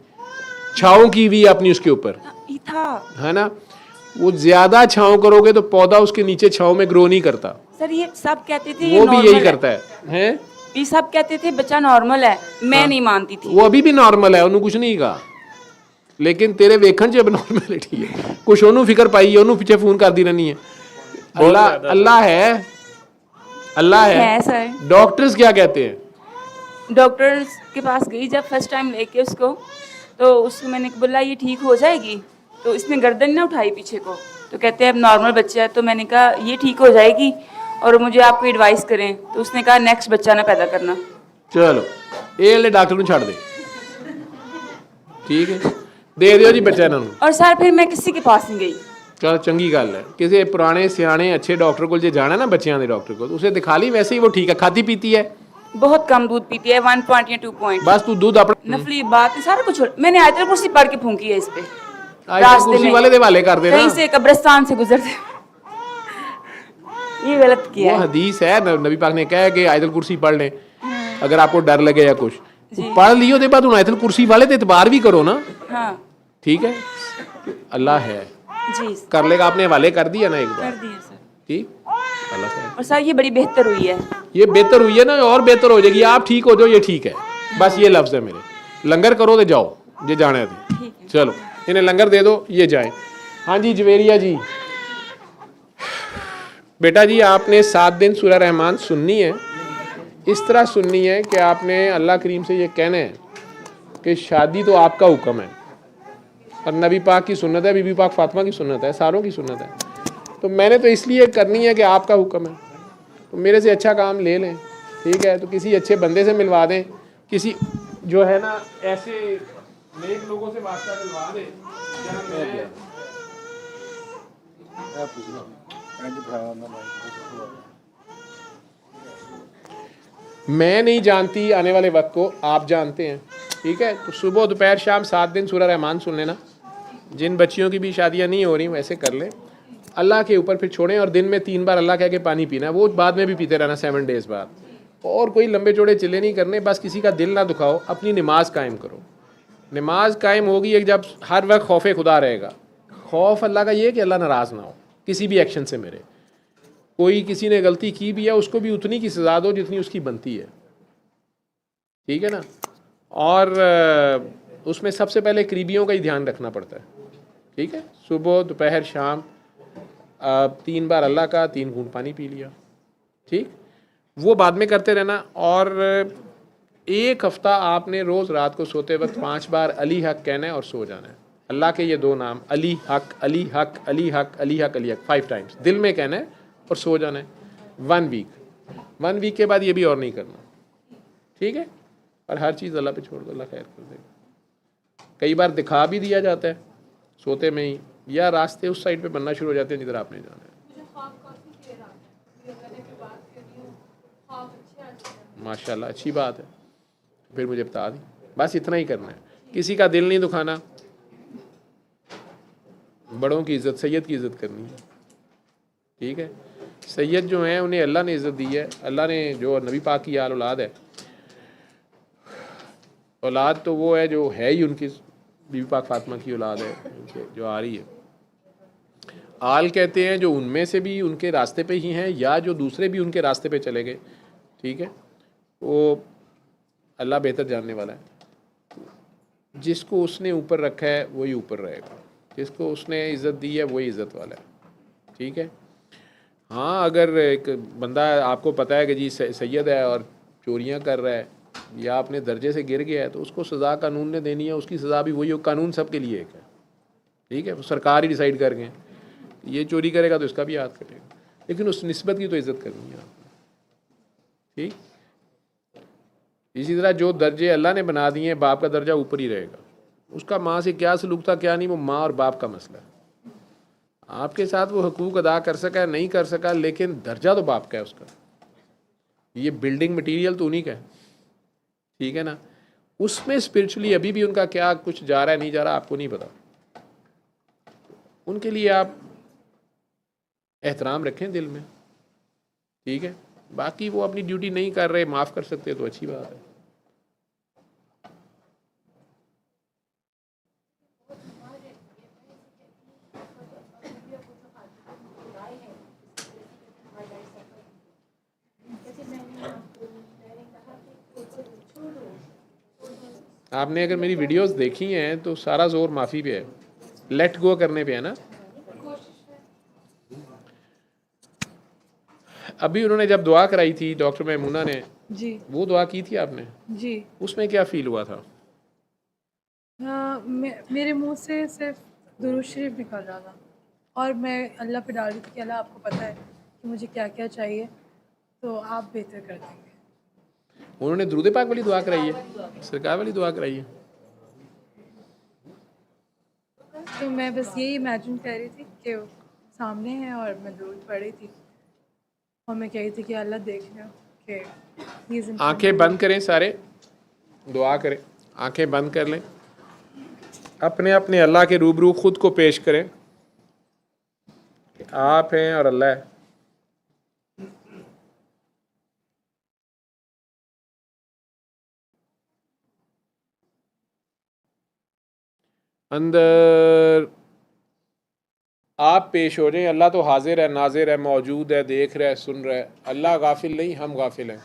छाँव की हुई अपनी उसके ऊपर, ये था है ना। वो ज्यादा छाँव करोगे तो पौधा उसके नीचे छाँव में ग्रो नहीं करता, सर। ये सब कहते थे वो ये भी normal यही है। करता है। ये सब कहते थे बच्चा नॉर्मल है, मैं नहीं मानती थी। वो अभी भी नॉर्मल है, ਉਹਨੂੰ ਕੁਝ ਨਹੀਂ ਕਹਾ, लेकिन तेरे वेखण च abnormality है, कुछ ਉਹਨੂੰ ਫਿਕਰ ਪਾਈ ਹੈ, ਉਹਨੂੰ ਪਿੱਛੇ ਫੋਨ ਕਰਦੀ ਰਹਿਣੀ है। अल्लाह अल्लाह है, अल्लाह है है। सर। डॉक्टर्स क्या कहते हैं? डॉक्टर्स के पास गई जब फर्स्ट टाइम लेके उसको, तो उसको मैंने बोला ये ठीक हो जाएगी, तो इसने गर्दन ना उठाई पीछे को, तो कहते हैं अब नॉर्मल बच्चा है। तो मैंने कहा ये ठीक हो जाएगी और मुझे आपको एडवाइस करें, तो उसने कहा नेक्स्ट बच्चा ना पैदा करना। चलो ये वाले डॉक्टर ਨੂੰ ਛੱਡ ਦੇ, ठीक है, दे दियो जी बच्चा ਇਹਨਾਂ ਨੂੰ। और सर फिर मैं किसी के पास नहीं गई। चल चंगी गल है, किसी पुराने सियाने अच्छे डॉक्टर को जे जाना ना बच्चों के डॉक्टर को, उसे दिखा ली, वैसे ही वो ठीक है, खाती पीती है, बहुत कम दूध पीती है, 1 पॉइंट या 2 पॉइंट। बस तू दूध अपना नफली बात है, सारा कुछ मैंने आयतल कुर्सी पढ़ के फूंकी है इस पे, आयतल कुर्सी वाले दे वाले कर देना, कहीं से कब्रिस्तान से गुजरते ये गलत किया वो है। हदीस है, नबी पाक ने कहा कि आयतल कुर्सी पढ़ लें अगर आपको डर लगे या कुछ, तो पढ़ लियो दे बाद उन आयतल कुर्सी वाले ते इतबार भी करो ना, हाँ ठीक है, अल्लाह है, जी कर लेगा, आपने हवाले कर दिया ना एक कर बार, दिया सर। ठीक, अल्लाह से। और सर ये बड़ी बेहतर हुई है, ये बेहतर हुई है ना, और बेहतर हो जाएगी, आप ठीक हो जाओ, ये ठीक है, बस ये लफ्ज़ है मेरे, लंगर करो तो जाओ, ये जाने थे, चलो इन्हें लंगर दे दो, ये जाएं। हाँ जी जवेरिया जी, बेटा जी आपने 7 दिन सूरह रहमान सुननी है, इस तरह सुननी है कि आपने अल्लाह करीम से ये कहना है कि शादी तो आपका हुक्म है और नबी पाक की सुन्नत है, बीबी पाक फातिमा की सुन्नत है, सारों की सुन्नत है, तो मैंने तो इसलिए करनी है कि आपका हुक्म है, तो मेरे से अच्छा काम ले लें, ठीक है, तो किसी अच्छे बंदे से मिलवा दें, किसी जो है ना ऐसे नेक लोगों से वास्ता दिलवा दें जहाँ मैं नहीं जानती आने वाले वक्त को, आप जानते हैं, ठीक है, तो सुबह दोपहर शाम 7 दिन सूरह रहमान सुन लेना, जिन बच्चियों की भी शादियां नहीं हो रही वैसे कर लें, अल्लाह के ऊपर फिर छोड़ें, और दिन में 3 बार अल्लाह कह के पानी पीना, वो बाद में भी पीते रहना 7 डेज बाद, और कोई लंबे चौड़े चिल्ले नहीं करने, बस किसी का दिल ना दुखाओ, अपनी नमाज कायम करो, नमाज कायम होगी एक जब हर वक्त खौफ खुदा रहेगा, खौफ अल्लाह का ये है कि अल्लाह नाराज़ ना हो किसी भी एक्शन से मेरे, कोई किसी ने गलती की भी है उसको भी उतनी की सज़ा दो जितनी उसकी बनती है, ठीक है ना, और उसमें सबसे पहले करीबियों का ही ध्यान रखना पड़ता है, ठीक है, सुबह दोपहर शाम 3 बार अल्लाह का, 3 घूंट पानी पी लिया, ठीक, वो बाद में करते रहना, और 1 हफ्ता आपने रोज़ रात को सोते वक्त 5 बार अली हक कहना है और सो जाना है, अल्लाह के ये 2 नाम अली हक अली हक अली हक अली हक अली हक 5 टाइम्स दिल में कहना है और सो जाना है, 1 वीक के बाद ये भी और नहीं करना, ठीक है, और हर चीज़ अल्लाह पे छोड़ दो, अल्लाह खैर कर देगा। कई बार दिखा भी दिया जाता है सोते में ही, या रास्ते उस साइड पे बनना शुरू हो जाते हैं जिधर आपने जाना है, माशाल्लाह अच्छी बात है, फिर मुझे बता दी, बस इतना ही करना है, किसी का दिल नहीं दुखाना, बड़ों की इज़्ज़त, सैयद की इज़्ज़त करनी है, ठीक है, सैयद जो हैं उन्हें अल्लाह ने इज़्ज़त दी है, अल्लाह ने जो नबी पाक की आल औलाद है, औलाद तो वो है जो है ही उनकी बीबी पाक फातिमा की औलाद है जो आ रही है, आल कहते हैं जो उनमें से भी उनके रास्ते पे ही हैं या जो दूसरे भी उनके रास्ते पे चले गए, ठीक है, वो अल्लाह बेहतर जानने वाला है, जिसको उसने ऊपर रखा है वही ऊपर रहेगा, जिसको उसने इज़्ज़त दी है वही इज़्ज़त वाला है, ठीक है। हाँ अगर एक बंदा आपको पता है कि जी सैयद है और चोरियाँ कर रहा है या अपने दर्जे से गिर गया है तो उसको सज़ा कानून ने देनी है, उसकी सज़ा भी वही हो, कानून सबके लिए एक है, ठीक है, सरकार ही डिसाइड कर गए ये चोरी करेगा तो इसका भी याद करेगा, लेकिन उस निस्बत की तो इज़्ज़त करनी है आपने, ठीक। इसी तरह जो दर्जे अल्लाह ने बना दिए हैं, बाप का दर्जा ऊपर ही रहेगा, उसका माँ से क्या सलूक था क्या नहीं वो माँ और बाप का मसला है, आपके साथ वो हकूक़ अदा कर सका नहीं कर सका लेकिन दर्जा तो बाप का है उसका, ये बिल्डिंग मटेरियल तो उन्हीं का है, ठीक है ना, उसमें स्पिरिचुअली अभी भी उनका क्या कुछ जा रहा है नहीं जा रहा आपको नहीं पता, उनके लिए आप एहतराम रखें दिल में, ठीक है, बाकी वो अपनी ड्यूटी नहीं कर रहे, माफ़ कर सकते तो अच्छी बात है। आपने अगर मेरी वीडियोस देखी हैं तो सारा जोर माफ़ी पे है, लेट गो करने पे है ना। अभी उन्होंने जब दुआ कराई थी डॉक्टर मैमूना ने, जी वो दुआ की थी आपने, जी। उसमें क्या फील हुआ था? हाँ, मेरे मुंह से सिर्फ दुरूद शरीफ निकल रहा था और मैं अल्लाह पे डाल रही थी कि अल्लाह आपको पता है कि मुझे क्या क्या चाहिए, तो आप बेहतर कर देंगे। उन्होंने दुरूद पाक वाली दुआ कराई है, सरकार वाली दुआ कराई है। तो मैं बस यही इमेजिन कर रही थी कि वो सामने है और मैं दुरूद पढ़ रही थी और मैं कह रही थी कि अल्लाह देख रहे हो कि he is in front आंखें of me। बंद करें, सारे दुआ करें, आंखें बंद कर लें, अपने अपने अल्लाह के रूबरू खुद को पेश करें कि आप हैं और अल्लाह है। अंदर आप पेश हो जाएं, अल्लाह तो हाजिर है, नाजिर है, मौजूद है, देख रहा है, सुन रहा है। अल्लाह गाफिल नहीं, हम गाफिल हैं।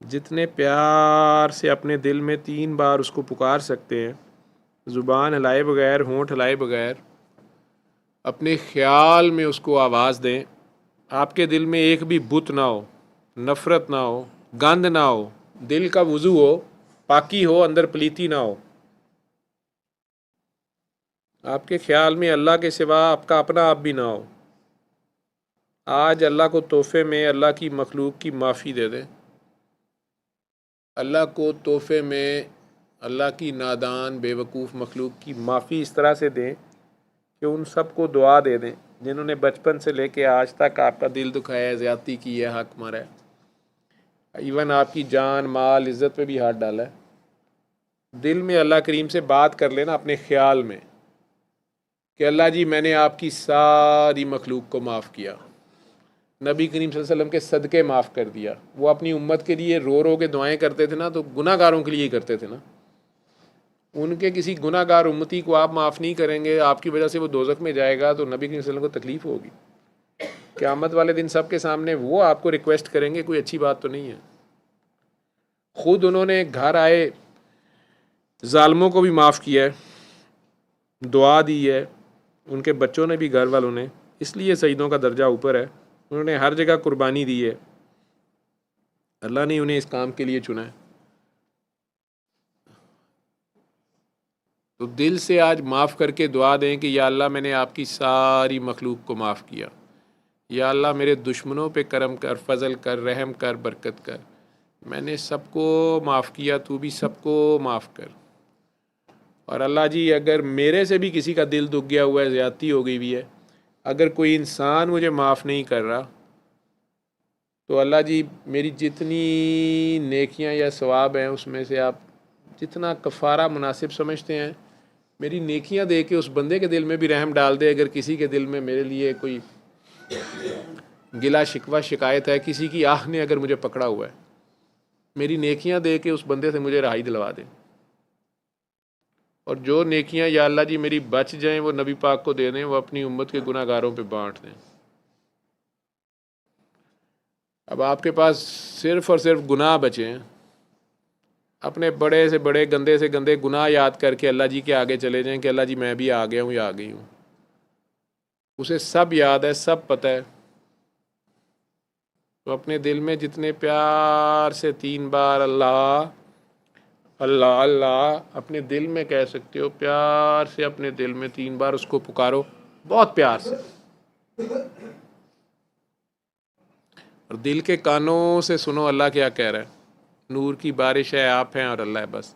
जितने प्यार से अपने दिल में 3 बार उसको पुकार सकते हैं, ज़ुबान हिलाए बगैर, होंठ हिलाए बगैर, अपने ख्याल में उसको आवाज़ दें। आपके दिल में एक भी बुत ना हो, नफ़रत ना हो, गंद ना हो, दिल का वज़ू हो, पाकी हो, अंदर पलीती ना हो। आपके ख्याल में अल्लाह के सिवा आपका अपना आप भी ना हो। आज अल्लाह को तोहफे में अल्लाह की मखलूक की माफ़ी दे दें। अल्लाह को तोहफे में अल्लाह की नादान बेवकूफ़ मखलूक की माफ़ी इस तरह से दें कि उन सब को दुआ दे दें जिन्होंने बचपन से लेके आज तक आपका दिल दुखाया है, ज़्यादती की है, हक मारा है, इवन आपकी जान माल इज़्ज़त पे भी हाथ डाला है। दिल में अल्लाह करीम से बात कर लेना अपने ख्याल में कि अल्लाह जी मैंने आपकी सारी मखलूक को माफ़ किया, नबी करीम सल्लल्लाहु अलैहि वसल्लम के सदक़े माफ़ कर दिया। वो अपनी उम्मत के लिए रो रो के दुआएं करते थे ना, तो गुनाहगारों के लिए ही करते थे ना। उनके किसी गुनाहगार उम्मती को आप माफ़ नहीं करेंगे, आपकी वजह से वो दोज़ख में जाएगा, तो नबी करीम सल्लल्लाहु अलैहि वसल्लम को तकलीफ़ होगी। क़यामत वाले दिन सबके सामने वो आपको रिक्वेस्ट करेंगे, कोई अच्छी बात तो नहीं है। ख़ुद उन्होंने घर आए ज़ालिमों को भी माफ़ किया है, दुआ दी है, उनके बच्चों ने भी, घर वालों ने, इसलिए शहीदों का दर्जा ऊपर है। उन्होंने हर जगह कुर्बानी दी है, अल्लाह ने उन्हें इस काम के लिए चुना है। तो दिल से आज माफ़ करके दुआ दें कि या अल्लाह मैंने आपकी सारी मखलूक को माफ़ किया, या अल्लाह मेरे दुश्मनों पे करम कर, फजल कर, रहम कर, बरकत कर, मैंने सबको माफ़ किया, तू भी सबको माफ़ कर। और अल्लाह जी अगर मेरे से भी किसी का दिल दुख गया हुआ है, ज़्यादती हो गई हुई है, अगर कोई इंसान मुझे माफ़ नहीं कर रहा, तो अल्लाह जी मेरी जितनी नेकियां या सवाब हैं उसमें से आप जितना कफ़ारा मुनासिब समझते हैं, मेरी नेकियां दे के उस बंदे के दिल में भी रहम डाल दे। अगर किसी के दिल में मेरे लिए कोई गिला शिकवा शिकायत है, किसी की आह ने अगर मुझे पकड़ा हुआ है, मेरी नेकियां दे के उस बंदे से मुझे रहाई दिलवा दे। और जो नेकियां या अल्लाह जी मेरी बच जाएं, वो नबी पाक को दे दें, वो अपनी उम्मत के गुनाहगारों पे बांट दें। अब आपके पास सिर्फ़ और सिर्फ गुनाह बचे हैं, अपने बड़े से बड़े गंदे से गंदे गुनाह याद करके अल्लाह जी के आगे चले जाएं कि अल्लाह जी मैं भी आ गया हूँ या आ गई हूँ। उसे सब याद है, सब पता है। तो अपने दिल में जितने प्यार से 3 बार अल्लाह अल्लाह अल्लाह अपने दिल में कह सकते हो, प्यार से अपने दिल में 3 बार उसको पुकारो, बहुत प्यार से। और दिल के कानों से सुनो अल्लाह क्या कह रहा है। नूर की बारिश है, आप हैं और अल्लाह है, बस।